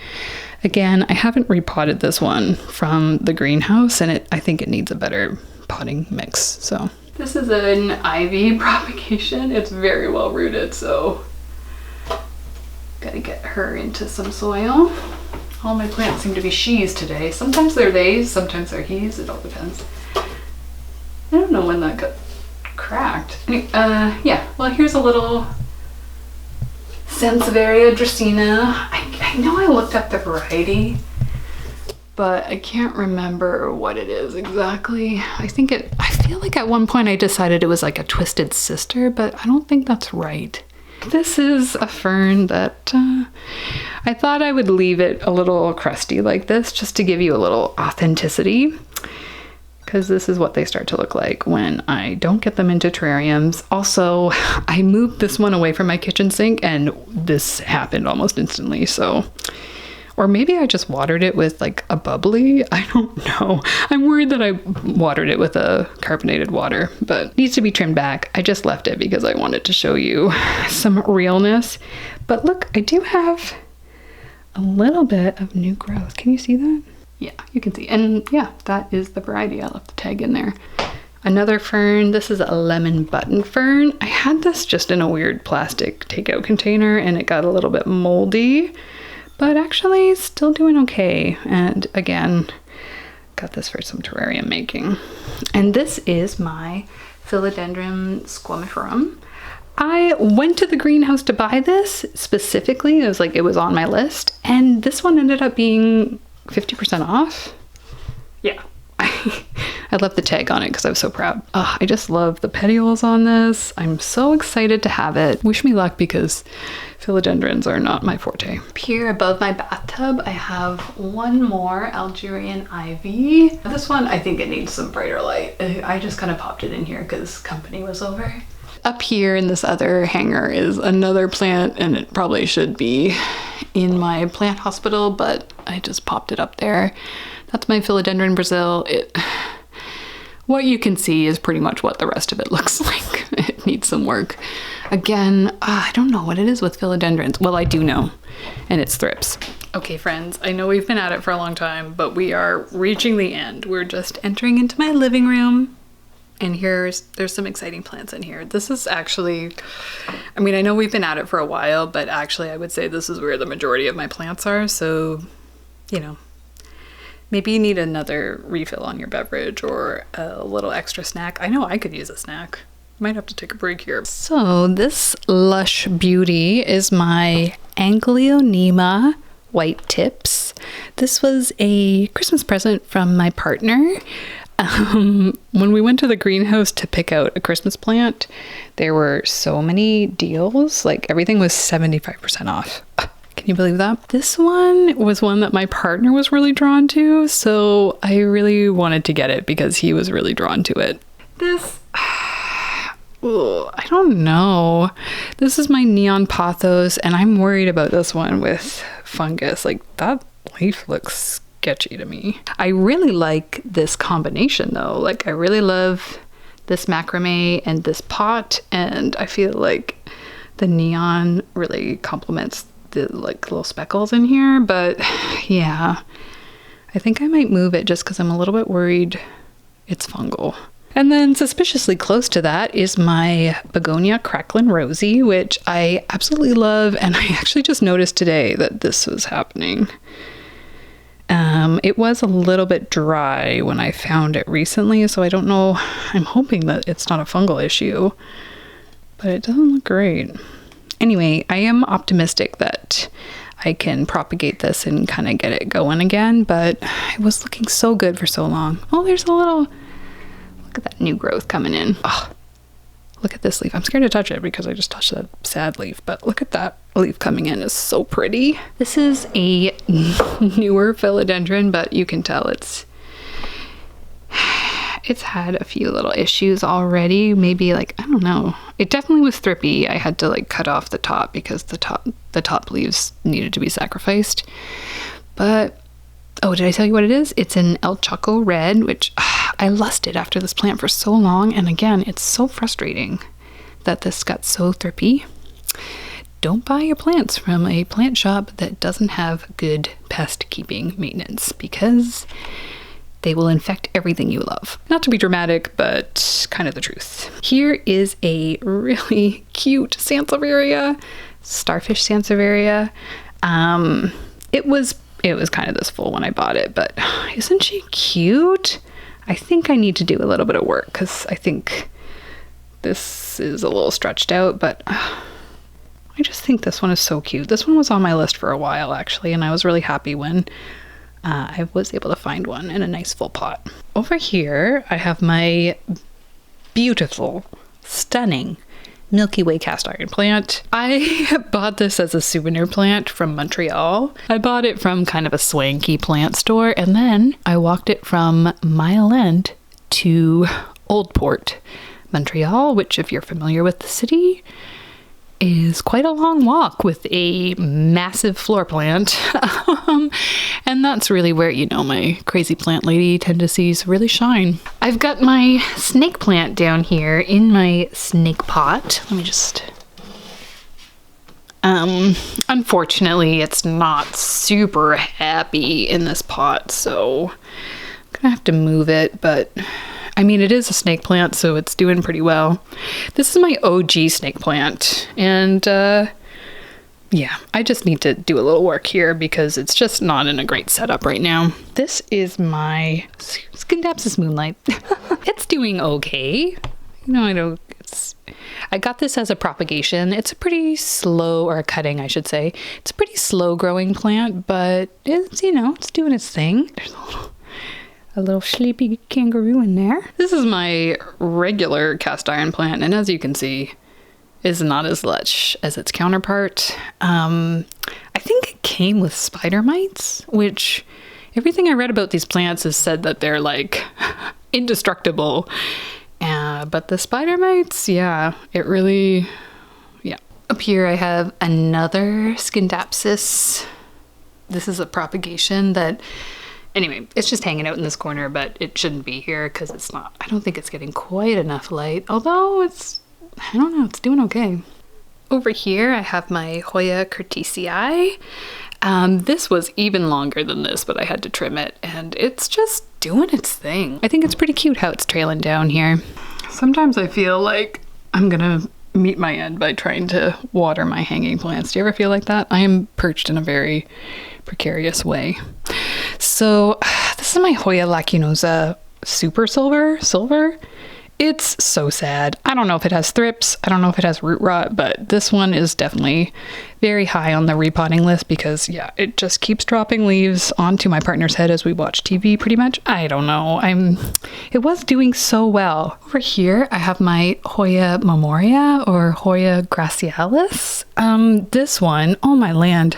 Again, I haven't repotted this one from the greenhouse, and I think it needs a better potting mix. So this is an ivy propagation. It's very well rooted, so gotta get her into some soil. All my plants seem to be she's today. Sometimes they're theys, sometimes they're he's. It all depends. I don't know when that got cracked. Yeah, well, here's a little Sansevieria Dracaena. I know I looked up the variety, but I can't remember what it is exactly. I feel like at one point I decided it was like a twisted sister, but I don't think that's right. This is a fern that I thought I would leave it a little crusty like this just to give you a little authenticity, because this is what they start to look like when I don't get them into terrariums. Also, I moved this one away from my kitchen sink and this happened almost instantly, so Or maybe I just watered it with like a bubbly. I don't know. I'm worried that I watered it with a carbonated water, but it needs to be trimmed back. I just left it because I wanted to show you some realness. But look, I do have a little bit of new growth. Can you see that? Yeah, you can see. And yeah, that is the variety. I left the tag in there. Another fern, this is a lemon button fern. I had this just in a weird plastic takeout container and it got a little bit moldy, but actually still doing okay. And again, got this for some terrarium making. And this is my Philodendron squamiferum. I went to the greenhouse to buy this specifically. It was like, it was on my list. And this one ended up being 50% off. Yeah. I left the tag on it because I was so proud. I just love the petioles on this. I'm so excited to have it. Wish me luck because philodendrons are not my forte. Up here above my bathtub, I have one more Algerian ivy. This one, I think it needs some brighter light. I just kind of popped it in here because company was over. Up here in this other hanger is another plant, and it probably should be in my plant hospital, but I just popped it up there. That's my Philodendron Brazil. What you can see is pretty much what the rest of it looks like. It needs some work. Again, I don't know what it is with philodendrons. Well, I do know, and it's thrips. Okay, friends, I know we've been at it for a long time, but we are reaching the end. We're just entering into my living room, and there's some exciting plants in here. This is actually, I mean, I know we've been at it for a while, but actually I would say this is where the majority of my plants are, so, you know, maybe you need another refill on your beverage or a little extra snack. I know I could use a snack. Might have to take a break here. So this lush beauty is my Angleonema white tips. This was a Christmas present from my partner. When we went to the greenhouse to pick out a Christmas plant, there were so many deals. Like everything was 75% off. Can you believe that? This one was one that my partner was really drawn to, so I really wanted to get it because he was really drawn to it. This, I don't know. This is my neon pothos, and I'm worried about this one with fungus. Like, that leaf looks sketchy to me. I really like this combination though. Like, I really love this macrame and this pot, and I feel like the neon really complements the like little speckles in here. But yeah, I think I might move it just because I'm a little bit worried it's fungal. And then suspiciously close to that is my Begonia Cracklin' Rosie, which I absolutely love, and I actually just noticed today that this was happening. It was a little bit dry when I found it recently, so I don't know, I'm hoping that it's not a fungal issue, but it doesn't look great. Anyway, I am optimistic that I can propagate this and kind of get it going again, but it was looking so good for so long. Oh, there's a little, look at that new growth coming in. Oh, look at this leaf. I'm scared to touch it because I just touched that sad leaf, but look at that leaf coming in. It's so pretty. This is a newer philodendron, but you can tell it's had a few little issues already. Maybe like, I don't know. It definitely was thrippy. I had to like cut off the top because the top leaves needed to be sacrificed. But, oh, did I tell you what it is? It's an El Choco Red, which I lusted after this plant for so long. And again, it's so frustrating that this got so thrippy. Don't buy your plants from a plant shop that doesn't have good pest keeping maintenance, because they will infect everything you love. Not to be dramatic, but kind of the truth. Here is a really cute Sansevieria, starfish Sansevieria. It was kind of this full when I bought it, but isn't she cute? I think I need to do a little bit of work because I think this is a little stretched out, but I just think this one is so cute. This one was on my list for a while actually, and I was really happy when I was able to find one in a nice full pot. Over here, I have my beautiful, stunning Milky Way cast iron plant. I bought this as a souvenir plant from Montreal. I bought it from kind of a swanky plant store, and then I walked it from Mile End to Old Port, Montreal, which if you're familiar with the city, is quite a long walk with a massive floor plant. And that's really where, you know, my crazy plant lady tendencies really shine. I've got my snake plant down here in my snake pot. Let me just... unfortunately, it's not super happy in this pot, so I'm gonna have to move it, but I mean, it is a snake plant, so it's doing pretty well. This is my OG snake plant, and yeah, I just need to do a little work here because it's just not in a great setup right now. This is my Scindapsus Moonlight. It's doing okay. You know, I got this as a propagation. It's a pretty slow, or a cutting, I should say. It's a pretty slow growing plant, but it's, you know, it's doing its thing. There's a little sleepy kangaroo in there. This is my regular cast iron plant, and as you can see, is not as lush as its counterpart. I think it came with spider mites, which everything I read about these plants has said that they're like indestructible. But the spider mites, yeah, it really, yeah. Up here I have another Scindapsus. This is a propagation that, anyway, it's just hanging out in this corner, but it shouldn't be here because it's not, I don't think it's getting quite enough light, although it's, I don't know, it's doing okay. Over here I have my Hoya curtisii. This was even longer than this, but I had to trim it, and it's just doing its thing. I think it's pretty cute how it's trailing down here. Sometimes I feel like I'm gonna meet my end by trying to water my hanging plants. Do you ever feel like that? I am perched in a very precarious way. So this is my Hoya lacunosa Super Silver. It's so sad. I don't know if it has thrips. I don't know if it has root rot, but this one is definitely very high on the repotting list because, yeah, it just keeps dropping leaves onto my partner's head as we watch TV pretty much. I don't know. It was doing so well. Over here, I have my Hoya memoria or Hoya gracialis. This one, oh my land.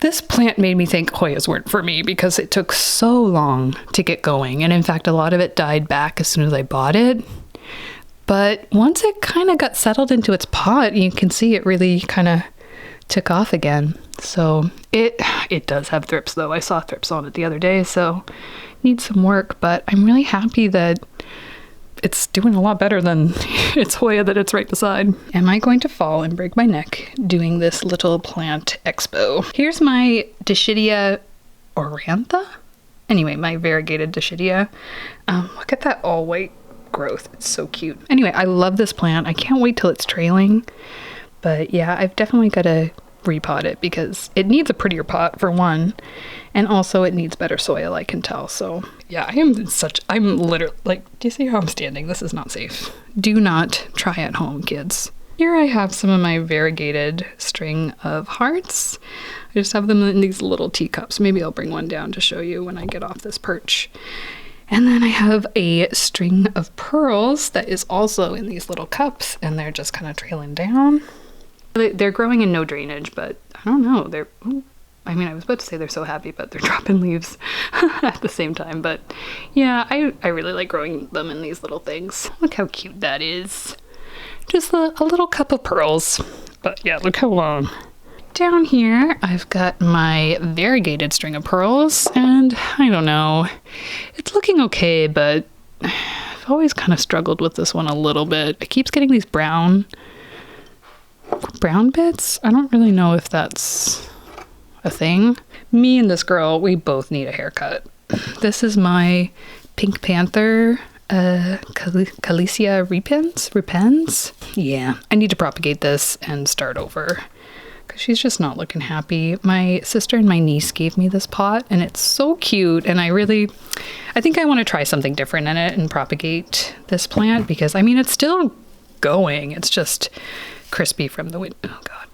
This plant made me think Hoyas weren't for me because it took so long to get going. And in fact, a lot of it died back as soon as I bought it. But once it kind of got settled into its pot, you can see it really kind of took off again. So it does have thrips though. I saw thrips on it the other day, so needs some work, but I'm really happy that it's doing a lot better than its Hoya that it's right beside. Am I going to fall and break my neck doing this little plant expo? Here's my Dischidia orantha. Anyway, my variegated Dischidia. Look at that all white growth. It's so cute. Anyway, I love this plant. I can't wait till it's trailing. But yeah, I've definitely got to repot it because it needs a prettier pot for one, and also it needs better soil, I can tell. So yeah, I'm literally like, do you see how I'm standing? This is not safe. Do not try at home, kids. Here I have some of my variegated string of hearts. I just have them in these little teacups. Maybe I'll bring one down to show you when I get off this perch. And then I have a string of pearls that is also in these little cups, and they're just kind of trailing down. They're growing in no drainage, but I don't know. I mean, I was about to say they're so happy, but they're dropping leaves at the same time. But yeah, I really like growing them in these little things. Look how cute that is. Just a little cup of pearls. But yeah, look how long. Down here, I've got my variegated string of pearls, and I don't know. It's looking okay, but I've always kind of struggled with this one a little bit. It keeps getting these brown bits. I don't really know if that's a thing. Me and this girl, we both need a haircut. This is my Pink Panther Calesia repens. Yeah, I need to propagate this and start over because she's just not looking happy. My sister and my niece gave me this pot and it's so cute, and I think I want to try something different in it and propagate this plant because, I mean, it's still going. It's just crispy from the wind. Oh god.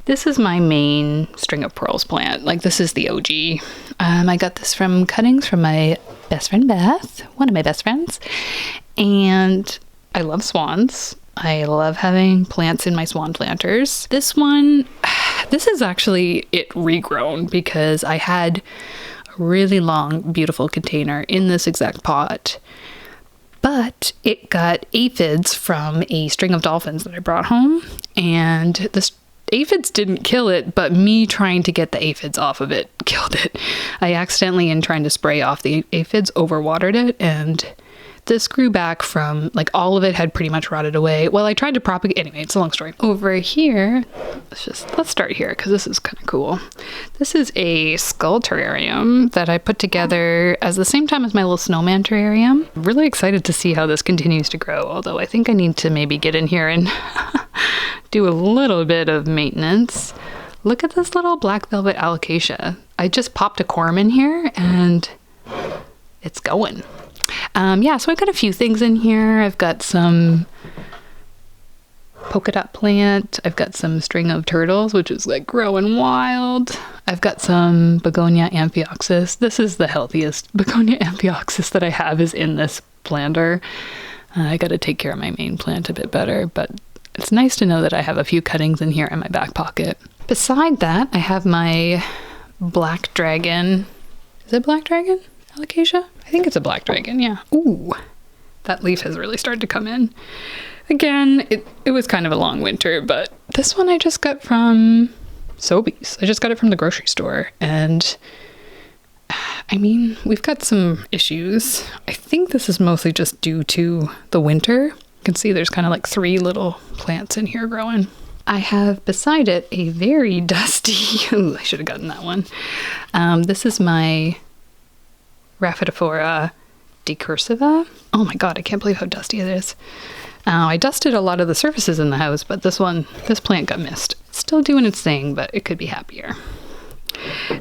This is my main string of pearls plant. Like, this is the OG. I got this from cuttings from my best friend Beth, one of my best friends. And I love swans. I love having plants in my swan planters. This is actually it regrown because I had a really long, beautiful container in this exact pot. but it got aphids from a string of dolphins that I brought home, and the aphids didn't kill it, but me trying to get the aphids off of it killed it. I accidentally, in trying to spray off the aphids, overwatered it, and this grew back from, like, all of it had pretty much rotted away. Well, I tried to propagate, anyway, it's a long story. Over here, let's start here, because this is kind of cool. This is a skull terrarium that I put together as the same time as my little snowman terrarium. I'm really excited to see how this continues to grow, although I think I need to maybe get in here and do a little bit of maintenance. Look at this little black velvet alocasia. I just popped a corm in here and it's going. Yeah, so I've got a few things in here. I've got some polka dot plant. I've got some string of turtles, which is like growing wild. I've got some begonia amphioxus. This is the healthiest begonia amphioxus that I have is in this planter. I got to take care of my main plant a bit better, but it's nice to know that I have a few cuttings in here in my back pocket. Beside that, I have my black dragon. Is it black dragon? Alocasia? I think it's a black dragon, yeah. Ooh, that leaf has really started to come in. Again, it was kind of a long winter, but this one I just got from Sobeys. I just got it from the grocery store, and I mean, we've got some issues. I think this is mostly just due to the winter. You can see there's kind of like 3 little plants in here growing. I have beside it a very dusty, ooh, I should have gotten that one. This is my Rhaphidophora decursiva. Oh my god, I can't believe how dusty it is. I dusted a lot of the surfaces in the house, but this plant got missed. It's still doing its thing, but it could be happier.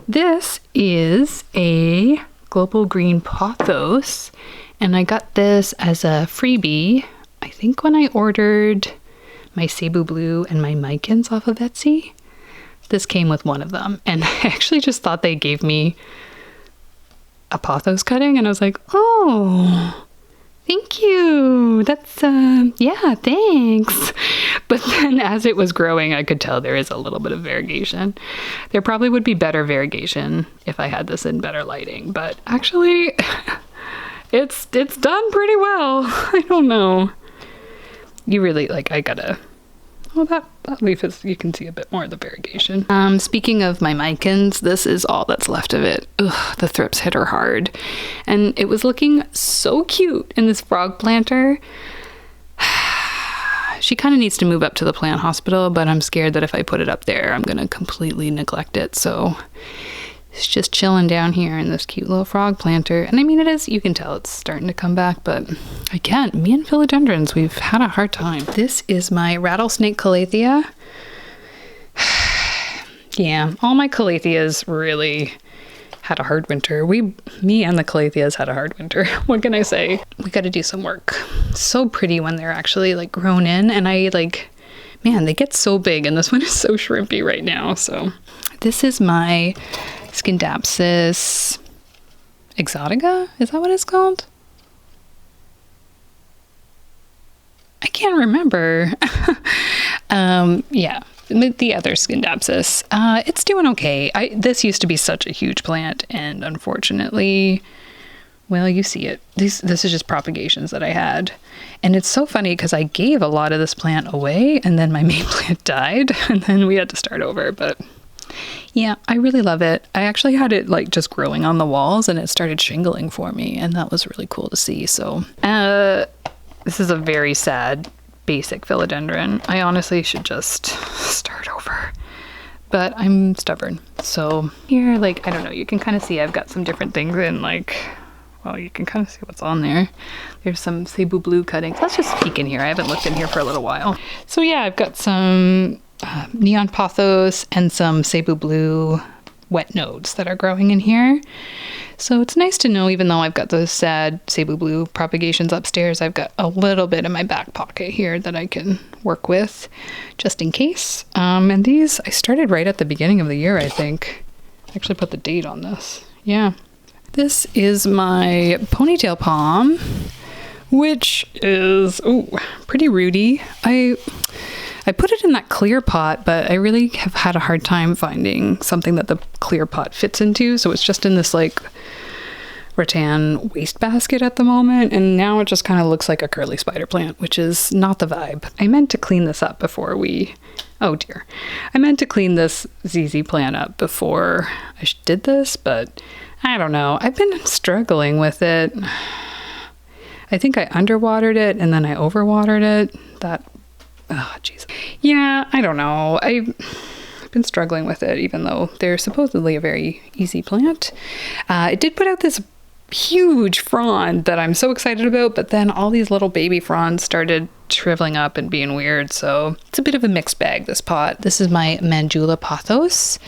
This is a global green pothos, and I got this as a freebie, I think when I ordered my Cebu Blue and my Micans off of Etsy. This came with one of them, and I actually just thought they gave me a pothos cutting, and I was like, oh, thank you. That's, yeah, thanks. But then as it was growing, I could tell there is a little bit of variegation. There probably would be better variegation if I had this in better lighting, but actually, it's done pretty well. I don't know. You really, like, I gotta, well, that leaf is, you can see a bit more of the variegation. Speaking of my Micans, this is all that's left of it. Ugh, the thrips hit her hard. And it was looking so cute in this frog planter. She kind of needs to move up to the plant hospital, but I'm scared that if I put it up there, I'm gonna completely neglect it. So it's just chilling down here in this cute little frog planter. And I mean, it is, you can tell it's starting to come back, but again, me and philodendrons, we've had a hard time. This is my rattlesnake calathea. Yeah, all my calatheas really had a hard winter. Me and the calatheas had a hard winter. What can I say? We got to do some work. So pretty when they're actually like grown in, and I like, man, they get so big, and this one is so shrimpy right now. So this is my Scindapsus exotica. Is that what it's called? I can't remember. Yeah, the other Scindapsus. It's doing okay. This used to be such a huge plant, and unfortunately, well, you see it. This is just propagations that I had. And it's so funny because I gave a lot of this plant away, and then my main plant died, and then we had to start over, but yeah, I really love it. I actually had it like just growing on the walls, and it started shingling for me, and that was really cool to see. So this is a very sad basic philodendron. I honestly should just start over, but I'm stubborn. So here, like, I don't know, you can kind of see I've got some different things in, like, well, you can kind of see what's on there. There's some Cebu Blue cuttings. Let's just peek in here. I haven't looked in here for a little while. So yeah, I've got some neon pothos and some Cebu Blue wet nodes that are growing in here. So it's nice to know, even though I've got those sad Cebu Blue propagations upstairs, I've got a little bit in my back pocket here that I can work with just in case. And these, I started right at the beginning of the year, I think. I actually put the date on this. Yeah. This is my ponytail palm, which is, ooh, pretty rooty. I put it in that clear pot, but I really have had a hard time finding something that the clear pot fits into. So it's just in this like rattan wastebasket at the moment, and now it just kind of looks like a curly spider plant, which is not the vibe. I meant to clean this up before we... Oh dear. I meant to clean this ZZ plant up before I did this, but I don't know. I've been struggling with it. I think I underwatered it and then I overwatered it. Oh, jeez. Yeah, I don't know. I've been struggling with it, even though they're supposedly a very easy plant. It did put out this huge frond that I'm so excited about, but then all these little baby fronds started shriveling up and being weird, so it's a bit of a mixed bag, this pot. This is my Mandula pothos.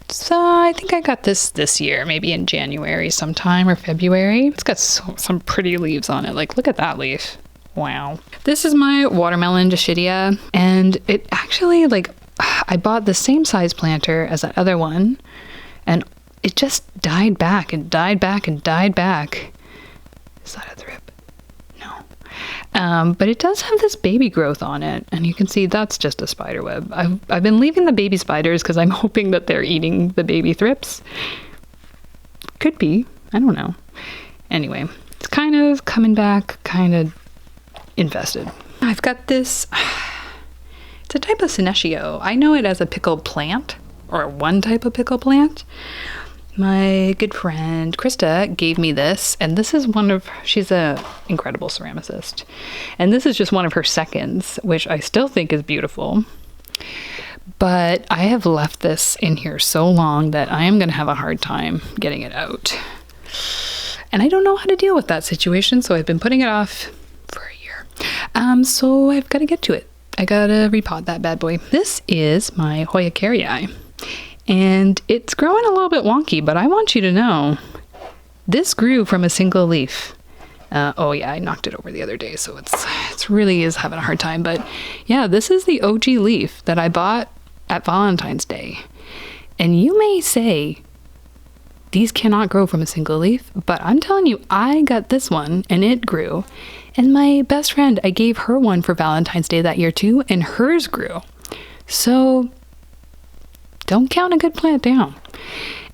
So I think I got this year, maybe in January sometime or February. It's got some pretty leaves on it. Like, look at that leaf. Wow. This is my watermelon Dischidia, and it actually, like, I bought the same size planter as that other one, and it just died back and died back and died back. Is that a thrip? No. But it does have this baby growth on it, and you can see that's just a spider web. I've been leaving the baby spiders because I'm hoping that they're eating the baby thrips. Could be. I don't know. Anyway, it's kind of coming back, kind of infested. I've got this... It's a type of senecio. I know it as a pickled plant, or one type of pickled plant. My good friend Krista gave me this, and this is she's an incredible ceramicist. And this is just one of her seconds, which I still think is beautiful. But I have left this in here so long that I am going to have a hard time getting it out. And I don't know how to deal with that situation, so I've been putting it off for a year. So I've got to get to it. I gotta repot that bad boy. This is my Hoya carrii. And it's growing a little bit wonky, but I want you to know, this grew from a single leaf. Oh yeah, I knocked it over the other day, so it's really is having a hard time. But yeah, this is the OG leaf that I bought at Valentine's Day. And you may say, these cannot grow from a single leaf, but I'm telling you, I got this one and it grew. And my best friend, I gave her one for Valentine's Day that year too, and hers grew. So don't count a good plant down.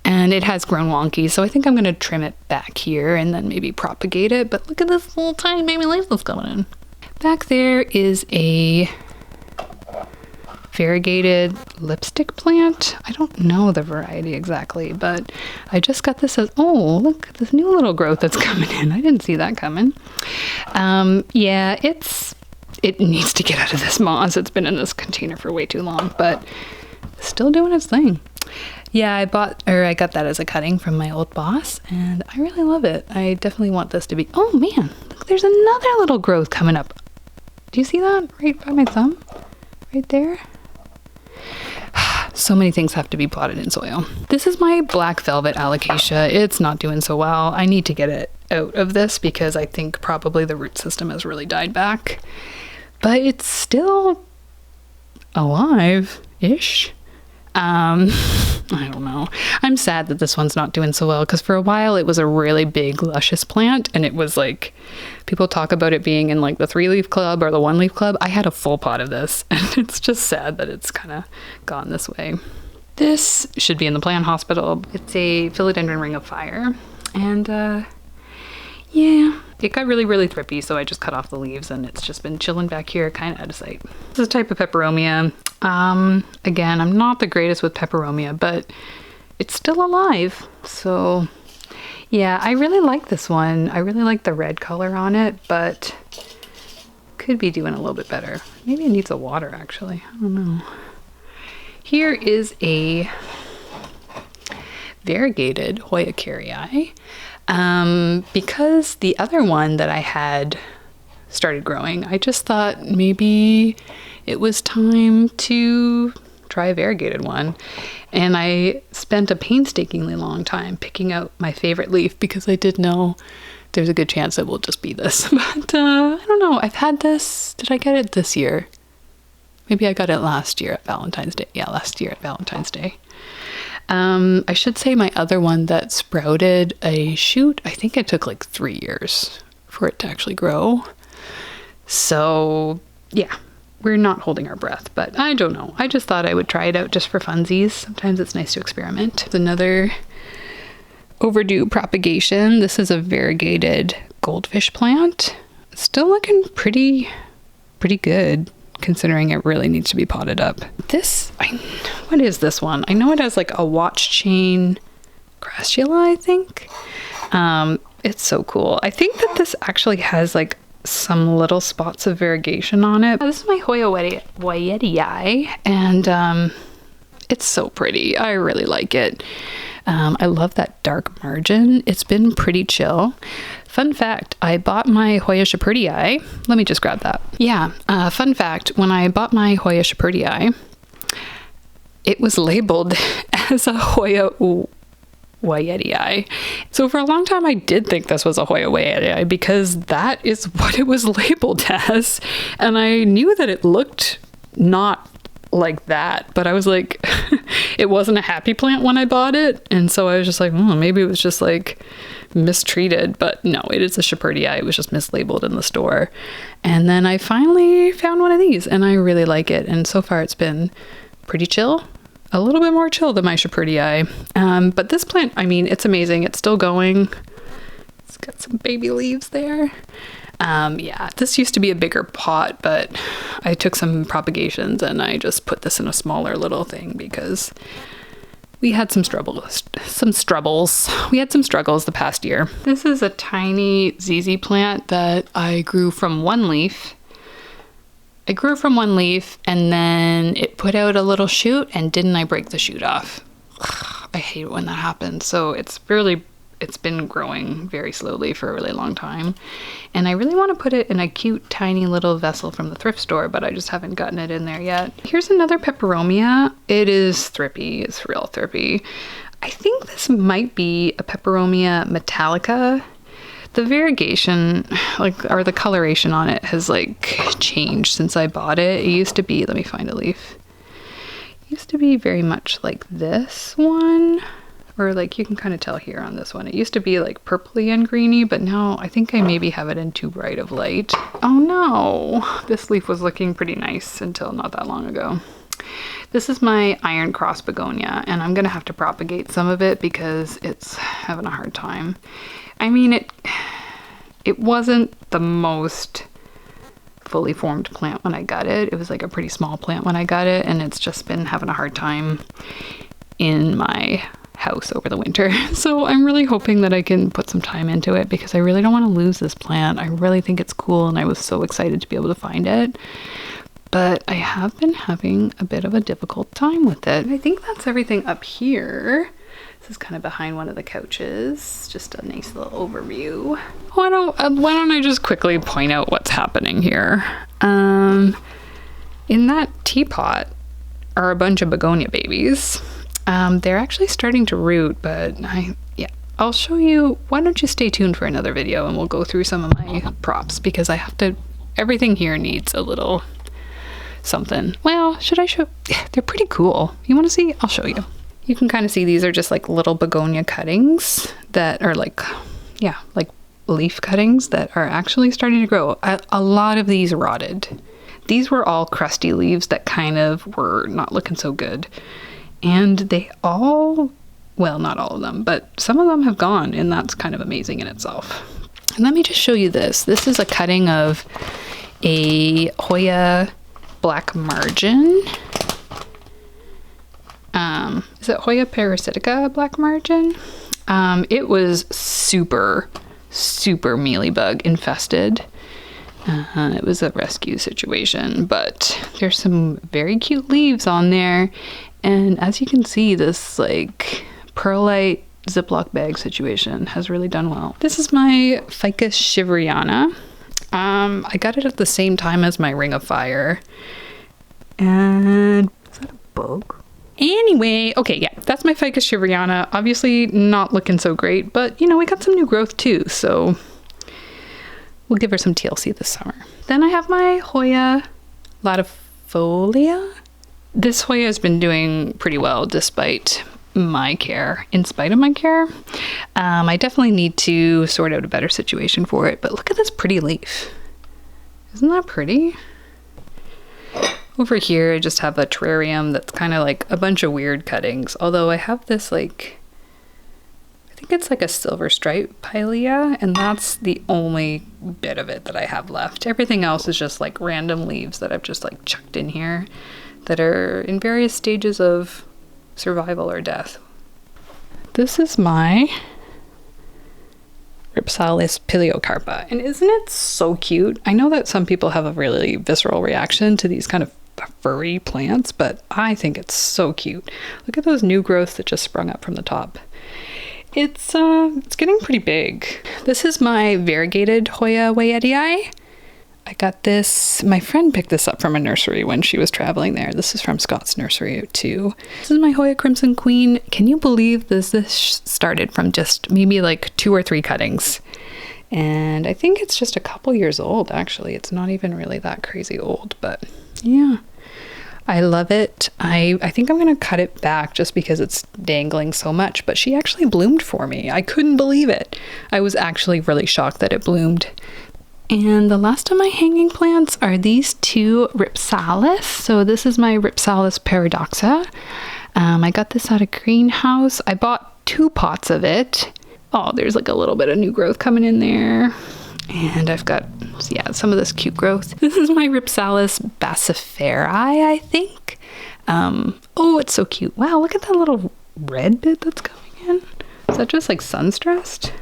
And it has grown wonky, so I think I'm going to trim it back here and then maybe propagate it. But look at this little tiny baby leaf that's coming in. Back there is a variegated lipstick plant. I don't know the variety exactly, but I just got this as, oh, look, this new little growth that's coming in. I didn't see that coming. Yeah, it needs to get out of this moss. It's been in this container for way too long, but it's still doing its thing. Yeah, I got that as a cutting from my old boss, and I really love it. I definitely want this to be, oh man, look, there's another little growth coming up. Do you see that right by my thumb? Right there? So many things have to be potted in soil. This is my black velvet alocasia. It's not doing so well. I need to get it out of this because I think probably the root system has really died back. But it's still alive-ish. I don't know. I'm sad that this one's not doing so well because for a while it was a really big luscious plant, and it was like, people talk about it being in like the 3-leaf club or the 1-leaf club. I had a full pot of this, and it's just sad that it's kind of gone this way. This should be in the plant hospital. It's a philodendron ring of fire, and yeah, it got really, really thrippy, so I just cut off the leaves and it's just been chilling back here, kind of out of sight. This is a type of peperomia. Again, I'm not the greatest with peperomia, but it's still alive. So yeah, I really like this one. I really like the red color on it, but could be doing a little bit better. Maybe it needs a water, actually. I don't know. Here is a variegated Hoya carrii. Because the other one that I had started growing, I just thought maybe it was time to try a variegated one. And I spent a painstakingly long time picking out my favorite leaf because I did know there's a good chance it will just be this. But I don't know. I've had this. Did I get it this year? Maybe I got it last year at Valentine's Day. Yeah, last year at Valentine's Day. I should say my other one that sprouted a shoot, I think it took like 3 years for it to actually grow. So yeah, we're not holding our breath, but I don't know. I just thought I would try it out just for funsies. Sometimes it's nice to experiment. It's another overdue propagation. This is a variegated goldfish plant. It's still looking pretty good, considering it really needs to be potted up. What is this one? I know it has like a watch chain grassula, I think. It's so cool. I think that this actually has like some little spots of variegation on it. This is my Hoya Wyetii, and it's so pretty. I really like it. I love that dark margin. It's been pretty chill. Fun fact, I bought my Hoya Shepherdii. Let me just grab that. Yeah, fun fact, when I bought my Hoya Shepherdii, it was labeled as a Hoya Wyetii. So for a long time I did think this was a Hoya Wyetii because that is what it was labeled as. And I knew that it looked not like that, but I was like, it wasn't a happy plant when I bought it. And so I was just like, maybe it was just like mistreated, but no, it is a Shepherdii. It was just mislabeled in the store. And then I finally found one of these and I really like it. And so far it's been pretty chill. A little bit more chill than my Shepherdii. But this plant, I mean, it's amazing. It's still going. It's got some baby leaves there. Yeah, this used to be a bigger pot, but I took some propagations and I just put this in a smaller little thing because we had some struggles. We had some struggles the past year. This is a tiny ZZ plant that I grew from one leaf. It grew from one leaf and then it put out a little shoot, and didn't I break the shoot off? I hate it when that happens. So it's been growing very slowly for a really long time. And I really want to put it in a cute tiny little vessel from the thrift store, but I just haven't gotten it in there yet. Here's another peperomia. It is Thrippy. It's real Thrippy. I think this might be a Peperomia metallica. The variegation, or the coloration on it has changed since I bought it. It used to be, let me find a leaf. It used to be very much like this one, or you can kind of tell here on this one. It used to be purpley and greeny, but now I think I maybe have it in too bright of light. Oh no, this leaf was looking pretty nice until not that long ago. This is my iron cross begonia, and I'm gonna have to propagate some of it because it's having a hard time. I mean, it wasn't the most fully formed plant when I got it. It was a pretty small plant when I got it, and it's just been having a hard time in my house over the winter. So I'm really hoping that I can put some time into it because I really don't want to lose this plant. I really think it's cool, and I was so excited to be able to find it. But I have been having a bit of a difficult time with it. I think that's everything up here. This is kind of behind one of the couches. Just a nice little overview. Why don't I just quickly point out what's happening here? In that teapot are a bunch of begonia babies. They're actually starting to root, but I'll show you. Why don't you stay tuned for another video and we'll go through some of my props because everything here needs a little something. Well, should I show? Yeah, they're pretty cool. You want to see? I'll show you. You can kind of see these are just little begonia cuttings that are leaf cuttings that are actually starting to grow. A lot of these rotted. These were all crusty leaves that kind of were not looking so good. And they all, well, not all of them, but some of them have gone, and that's kind of amazing in itself. And let me just show you this. This is a cutting of a Hoya black margin. Is it Hoya parasitica black margin? It was super mealybug infested. It was a rescue situation, but there's some very cute leaves on there. And as you can see, this perlite Ziploc bag situation has really done well. This is my Ficus shiveriana. I got it at the same time as my Ring of Fire. And is that a bug? Anyway, okay, yeah, that's my Ficus shiveriana. Obviously not looking so great, but we got some new growth too, so we'll give her some TLC this summer. Then I have my Hoya latifolia. This Hoya has been doing pretty well despite my care. In spite of my care, I definitely need to sort out a better situation for it, but look at this pretty leaf. Isn't that pretty? Over here, I just have a terrarium that's kind of a bunch of weird cuttings. Although I have this it's think it's like a silver stripe pilea, and that's the only bit of it that I have left. Everything else is just like random leaves that I've just like chucked in here that are in various stages of survival or death. This is my Ripsalis pileocarpa, and isn't it so cute? I know that some people have a really visceral reaction to these kind of furry plants, but I think it's so cute. Look at those new growths that just sprung up from the top. It's getting pretty big. This is my variegated Hoya Wayettii. I got this, my friend picked this up from a nursery when she was traveling there. This is from Scott's nursery too. This is my Hoya Crimson Queen. Can you believe this started from just maybe like 2 or 3 cuttings? And I think it's just a couple years old, actually. It's not even really that crazy old, but yeah. I love it. I think I'm going to cut it back just because it's dangling so much, but she actually bloomed for me. I couldn't believe it. I was actually really shocked that it bloomed. And the last of my hanging plants are these 2 Ripsalis. So this is my Ripsalis paradoxa. I got this at a greenhouse. I bought 2 pots of it. Oh, there's like a little bit of new growth coming in there. And I've got, yeah, some of this cute growth. This is my Ripsalis bassiferi, I think. Oh, it's so cute. Wow, look at that little red bit that's coming in. Is that just like sun-stressed?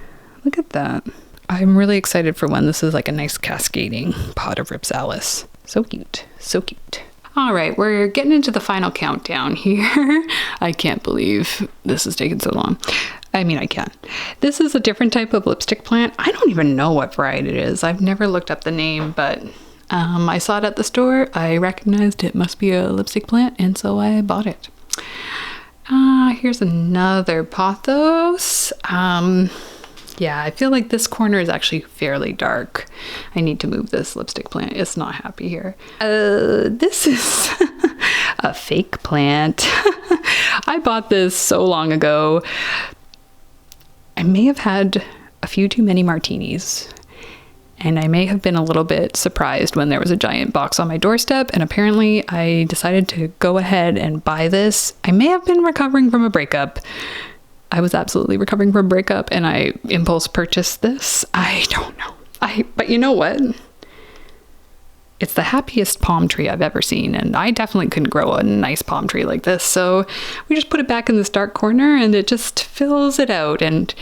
Look at that. I'm really excited for when this is like a nice cascading pot of Ripsalis. So cute, so cute. All right, we're getting into the final countdown here. I can't believe this is taking so long. I mean, I can. This is a different type of lipstick plant. I don't even know what variety it is. I've never looked up the name, but I saw it at the store. I recognized it must be a lipstick plant, and so I bought it. Here's another pothos. Yeah, I feel like this corner is actually fairly dark. I need to move this lipstick plant. It's not happy here. This is a fake plant. I bought this so long ago. I may have had a few too many martinis, and I may have been a little bit surprised when there was a giant box on my doorstep, and apparently I decided to go ahead and buy this. I may have been recovering from a breakup. I was absolutely recovering from a breakup, and I impulse purchased this. I don't know. But you know what? It's the happiest palm tree I've ever seen, and I definitely couldn't grow a nice palm tree like this. So we just put it back in this dark corner, and it just fills it out. And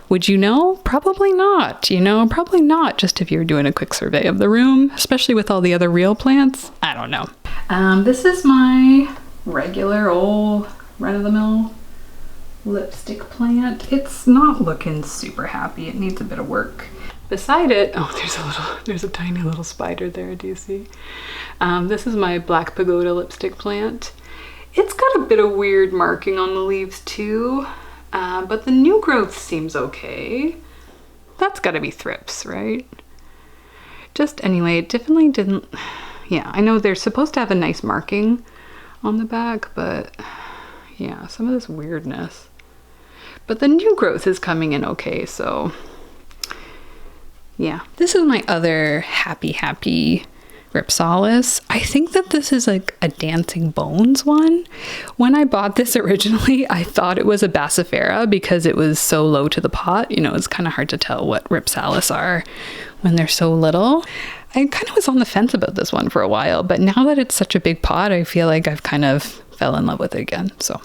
would you know? Probably not. Probably not, just if you're doing a quick survey of the room, especially with all the other real plants. I don't know. This is my regular old run-of-the-mill lipstick plant. It's not looking super happy. It needs a bit of work. Beside it, oh, there's a tiny little spider there. Do you see? This is my Black Pagoda lipstick plant. It's got a bit of weird marking on the leaves too, but the new growth seems okay. That's got to be thrips, right? Just anyway, it definitely didn't. Yeah, I know they're supposed to have a nice marking on the back, but yeah, some of this weirdness. But the new growth is coming in okay, so yeah. This is my other happy Ripsalis. I think that this is like a Dancing Bones one. When I bought this originally, I thought it was a bassiferi because it was so low to the pot. It's kind of hard to tell what Ripsalis are when they're so little. I kind of was on the fence about this one for a while, but now that it's such a big pot, I feel like I've kind of fell in love with it again, so.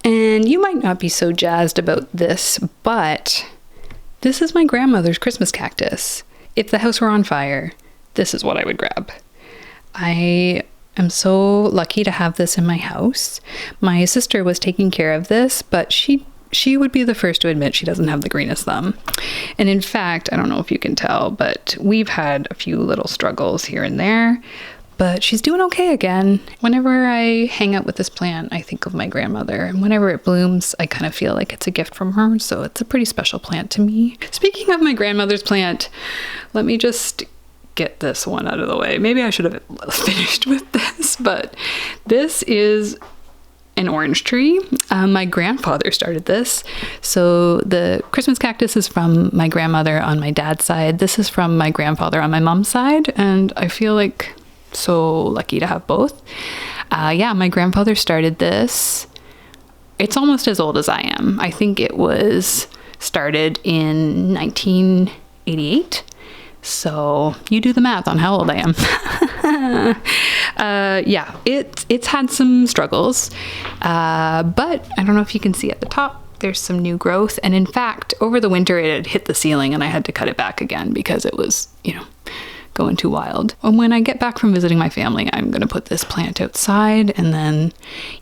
And you might not be so jazzed about this, but this is my grandmother's Christmas cactus. If the house were on fire, this is what I would grab. I am so lucky to have this in my house. My sister was taking care of this, but she would be the first to admit she doesn't have the greenest thumb. And in fact, I don't know if you can tell, but we've had a few little struggles here and there. But she's doing okay again. Whenever I hang out with this plant, I think of my grandmother. And whenever it blooms, I kind of feel like it's a gift from her. So it's a pretty special plant to me. Speaking of my grandmother's plant, let me just get this one out of the way. Maybe I should have finished with this, but this is an orange tree. My grandfather started this. So the Christmas cactus is from my grandmother on my dad's side. This is from my grandfather on my mom's side. And I feel like so lucky to have both. Yeah, my grandfather started this. It's almost as old as I am. I think it was started in 1988. So you do the math on how old I am. Yeah, it's had some struggles, but I don't know if you can see at the top, there's some new growth. And in fact, over the winter, it had hit the ceiling and I had to cut it back again because it was, you know, going too wild. And when I get back from visiting my family, I'm going to put this plant outside, and then,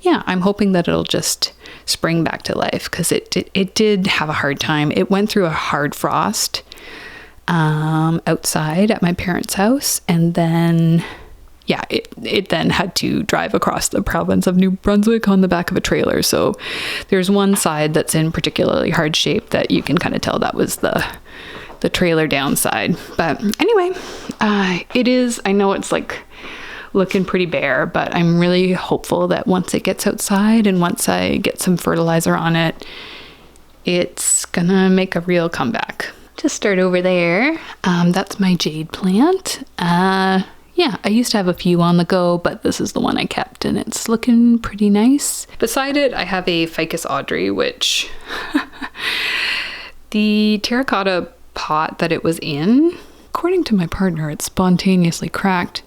yeah, I'm hoping that it'll just spring back to life, because it did have a hard time. It went through a hard frost outside at my parents' house, and then yeah, it then had to drive across the province of New Brunswick on the back of a trailer. So there's one side that's in particularly hard shape that you can kind of tell that was the trailer downside. But anyway, I know it's like looking pretty bare, but I'm really hopeful that once it gets outside and once I get some fertilizer on it, it's gonna make a real comeback. Just start over there. That's my jade plant. Yeah, I used to have a few on the go, but this is the one I kept and it's looking pretty nice. Beside it, I have a Ficus Audrey, which the terracotta pot that it was in, according to my partner, it spontaneously cracked.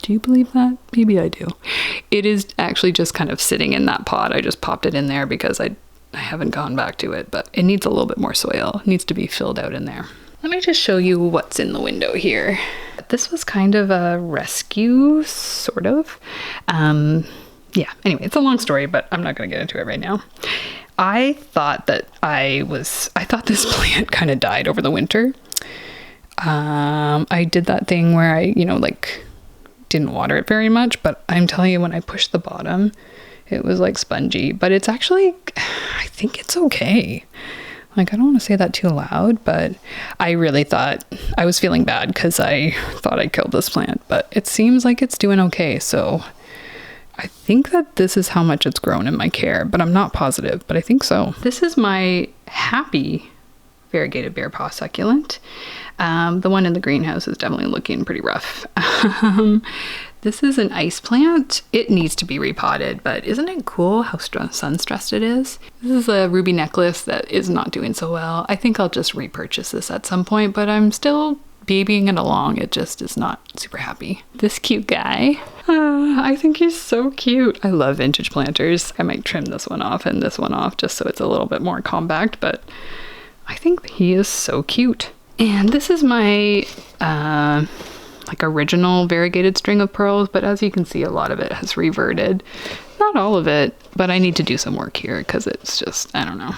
Do you believe that? Maybe I do. It is actually just kind of sitting in that pot. I just popped it in there because I haven't gone back to it, but it needs a little bit more soil. It needs to be filled out in there. Let me just show you what's in the window here. This was kind of a rescue, sort of. Yeah, anyway, it's a long story, but I'm not going to get into it right now. I thought this plant kind of died over the winter. I did that thing where I, didn't water it very much, but I'm telling you, when I pushed the bottom, it was like spongy, but it's actually, I think it's okay. Like, I don't want to say that too loud, but I really thought, I was feeling bad because I thought I killed this plant, but it seems like it's doing okay. So I think that this is how much it's grown in my care, but I'm not positive, but I think so. This is my happy variegated bear paw succulent. The one in the greenhouse is definitely looking pretty rough. This is an ice plant. It needs to be repotted, but isn't it cool how sun stressed it is? This is a ruby necklace that is not doing so well. I think I'll just repurchase this at some point, but I'm still babying it along. It just is not super happy. This cute guy, I think he's so cute. I love vintage planters. I might trim this one off and this one off just so it's a little bit more compact, but I think he is so cute. And this is my original variegated string of pearls, but as you can see, a lot of it has reverted. Not all of it, but I need to do some work here because it's just, I don't know,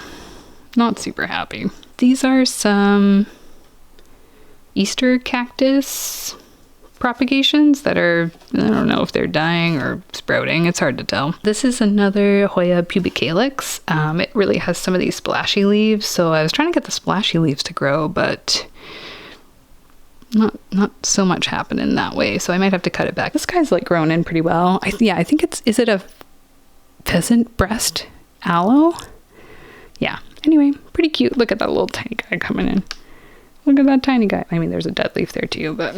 not super happy. These are some Easter cactus propagations that are, I don't know if they're dying or sprouting. It's hard to tell. This is another Hoya pubicalyx. It really has some of these splashy leaves, so I was trying to get the splashy leaves to grow, but not so much happening that way, so I might have to cut it back. This guy's like grown in pretty well. I think is it a pheasant breast aloe? Yeah, anyway, pretty cute. Look at that little tiny guy coming in. Look at that tiny guy. I mean, there's a dead leaf there too, but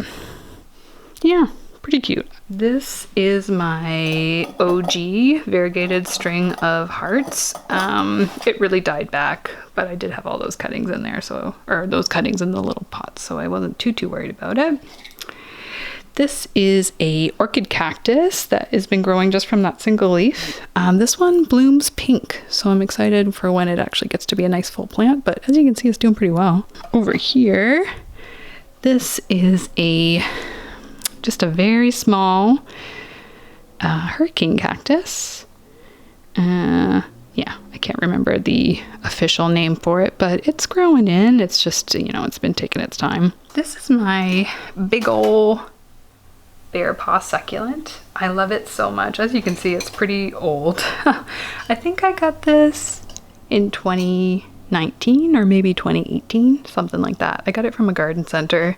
yeah, pretty cute. This is my OG variegated string of hearts. It really died back, but I did have all those cuttings in there, or those cuttings in the little pots, so I wasn't too worried about it. This is a orchid cactus that has been growing just from that single leaf. This one blooms pink, so I'm excited for when it actually gets to be a nice full plant, but as you can see, it's doing pretty well. Over here, this is just a very small hurricane cactus. Yeah, I can't remember the official name for it, but it's growing in. It's just, it's been taking its time. This is my big ol' bear paw succulent. I love it so much. As you can see, it's pretty old. I think I got this in 2019 or maybe 2018, something like that. I got it from a garden center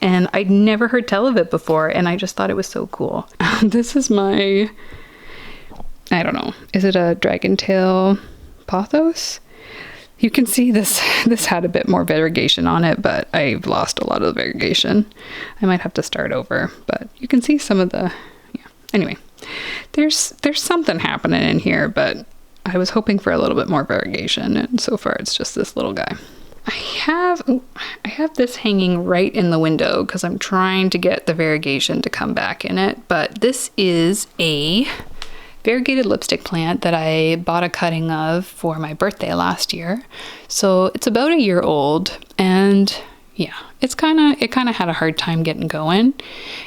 and I'd never heard tell of it before, and I just thought it was so cool. This is my, I don't know, is it a dragon tail pothos? You can see this had a bit more variegation on it, but I've lost a lot of the variegation. I might have to start over, but you can see some of the, yeah. Anyway, there's something happening in here, but I was hoping for a little bit more variegation, and so far it's just this little guy. I have this hanging right in the window because I'm trying to get the variegation to come back in it, but this is a variegated lipstick plant that I bought a cutting of for my birthday last year. So it's about a year old, and yeah, it kind of had a hard time getting going.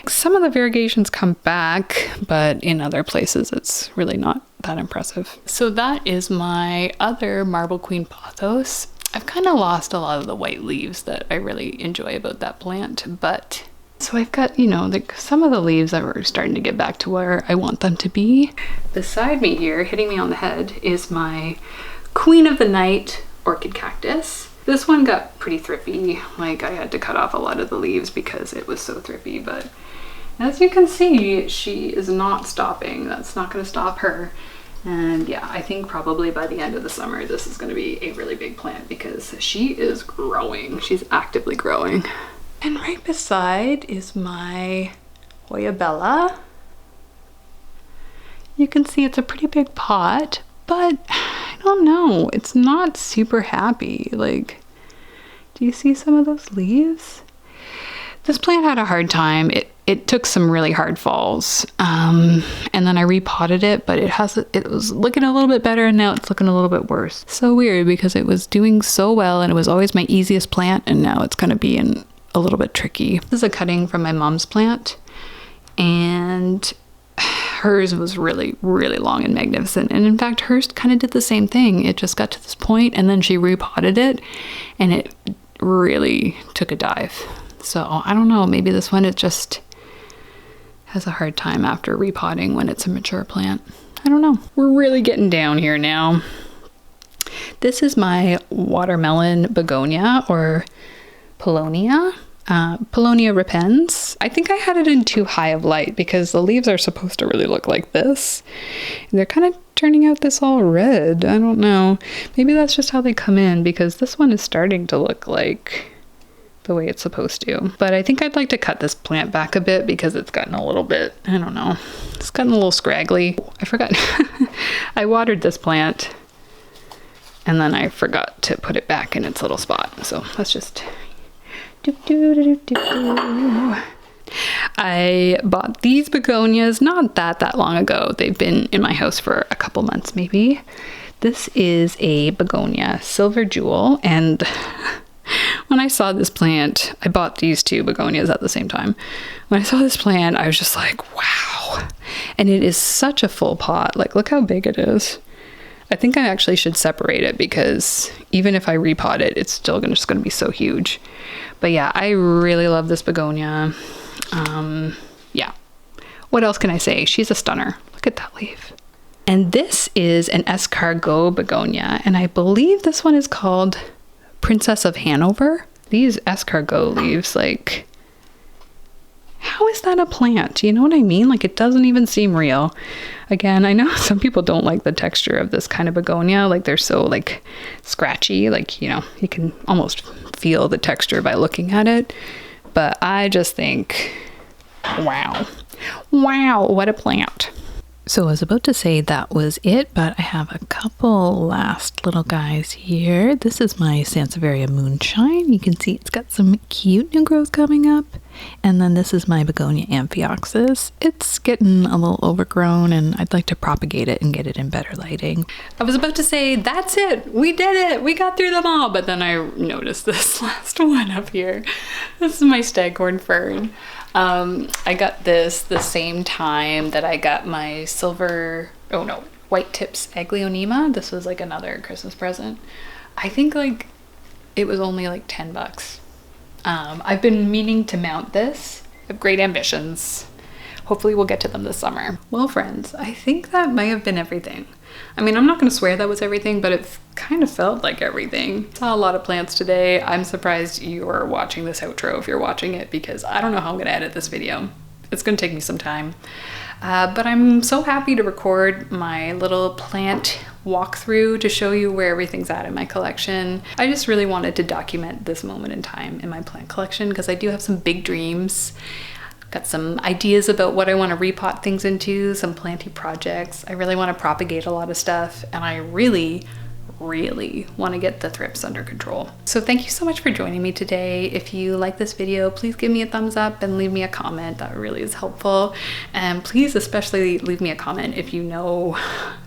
Some of the variegations come back, but in other places it's really not that impressive. So that is my other Marble Queen pothos. I've kind of lost a lot of the white leaves that I really enjoy about that plant, but so I've got, you know, like some of the leaves that were starting to get back to where I want them to be. Beside me here, hitting me on the head, is my Queen of the Night orchid cactus. This one got pretty thrippy. Like, I had to cut off a lot of the leaves because it was so thrippy, but as you can see, she is not stopping. That's not going to stop her. And yeah, I think probably by the end of the summer, this is going to be a really big plant because she is growing. She's actively growing. And right beside is my Hoya Bella. You can see it's a pretty big pot, but I don't know, it's not super happy. Like, do you see some of those leaves? This plant had a hard time. It took some really hard falls, and then I repotted it, but it was looking a little bit better, and now it's looking a little bit worse. So weird, because it was doing so well and it was always my easiest plant, and now it's going to be a little bit tricky. This is a cutting from my mom's plant, and hers was really, really long and magnificent. And in fact, hers kind of did the same thing. It just got to this point, and then she repotted it, and it really took a dive. So I don't know, maybe this one, it just has a hard time after repotting when it's a mature plant. I don't know. We're really getting down here now. This is my watermelon begonia, or Paulownia. Paulownia repens. I think I had it in too high of light because the leaves are supposed to really look like this. And they're kind of turning out this all red. I don't know. Maybe that's just how they come in, because this one is starting to look like the way it's supposed to. But I think I'd like to cut this plant back a bit because it's gotten a little bit, I don't know, it's gotten a little scraggly. I forgot. I watered this plant and then I forgot to put it back in its little spot. So let's just I bought these begonias not that long ago. They've been in my house for a couple months maybe. This is a begonia silver jewel, and when I saw this plant, I bought these two begonias at the same time. When I saw this plant, I was just like, wow. And it is such a full pot. Like, look how big it is. I think I actually should separate it because even if I repot it, it's still just going to be so huge. But yeah, I really love this begonia. Yeah. What else can I say? She's a stunner. Look at that leaf. And this is an escargot begonia, and I believe this one is called Princess of Hanover. These escargot leaves, like, how is that a plant? You know what I mean? Like, it doesn't even seem real. Again, I know some people don't like the texture of this kind of begonia. Like, they're so, like, scratchy. Like, you know, you can almost feel the texture by looking at it. But I just think, wow. Wow, what a plant. So I was about to say that was it, but I have a couple last little guys here. This is my Sansevieria Moonshine. You can see it's got some cute new growth coming up. And then this is my Begonia Amphioxus. It's getting a little overgrown and I'd like to propagate it and get it in better lighting. I was about to say, that's it. We did it. We got through them all. But then I noticed this last one up here. This is my Staghorn Fern. I got this the same time that I got my White Tips Aglaonema. This was like another Christmas present. I think like it was only like $10. I've been meaning to mount this. I have great ambitions. Hopefully we'll get to them this summer. Well, friends, I think that might have been everything. I mean, I'm not going to swear that was everything, but it kind of felt like everything. Saw a lot of plants today. I'm surprised you're watching this outro if you're watching it, because I don't know how I'm going to edit this video. It's going to take me some time. But I'm so happy to record my little plant walkthrough to show you where everything's at in my collection. I just really wanted to document this moment in time in my plant collection because I do have some big dreams. Got some ideas about what I want to repot things into, some planty projects. I really want to propagate a lot of stuff, and I really want to get the thrips under control. So thank you so much for joining me today. If you like this video, please give me a thumbs up and leave me a comment. That really is helpful. And please especially leave me a comment if you know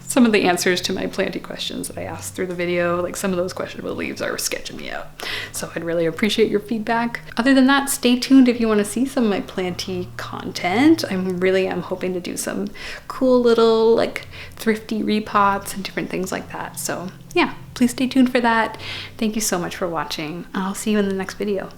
some of the answers to my planty questions that I asked through the video. Like, some of those questionable leaves are sketching me out. So I'd really appreciate your feedback. Other than that, stay tuned if you want to see some of my planty content. I really am hoping to do some cool little like thrifty repots and different things like that. So yeah, please stay tuned for that. Thank you so much for watching. I'll see you in the next video.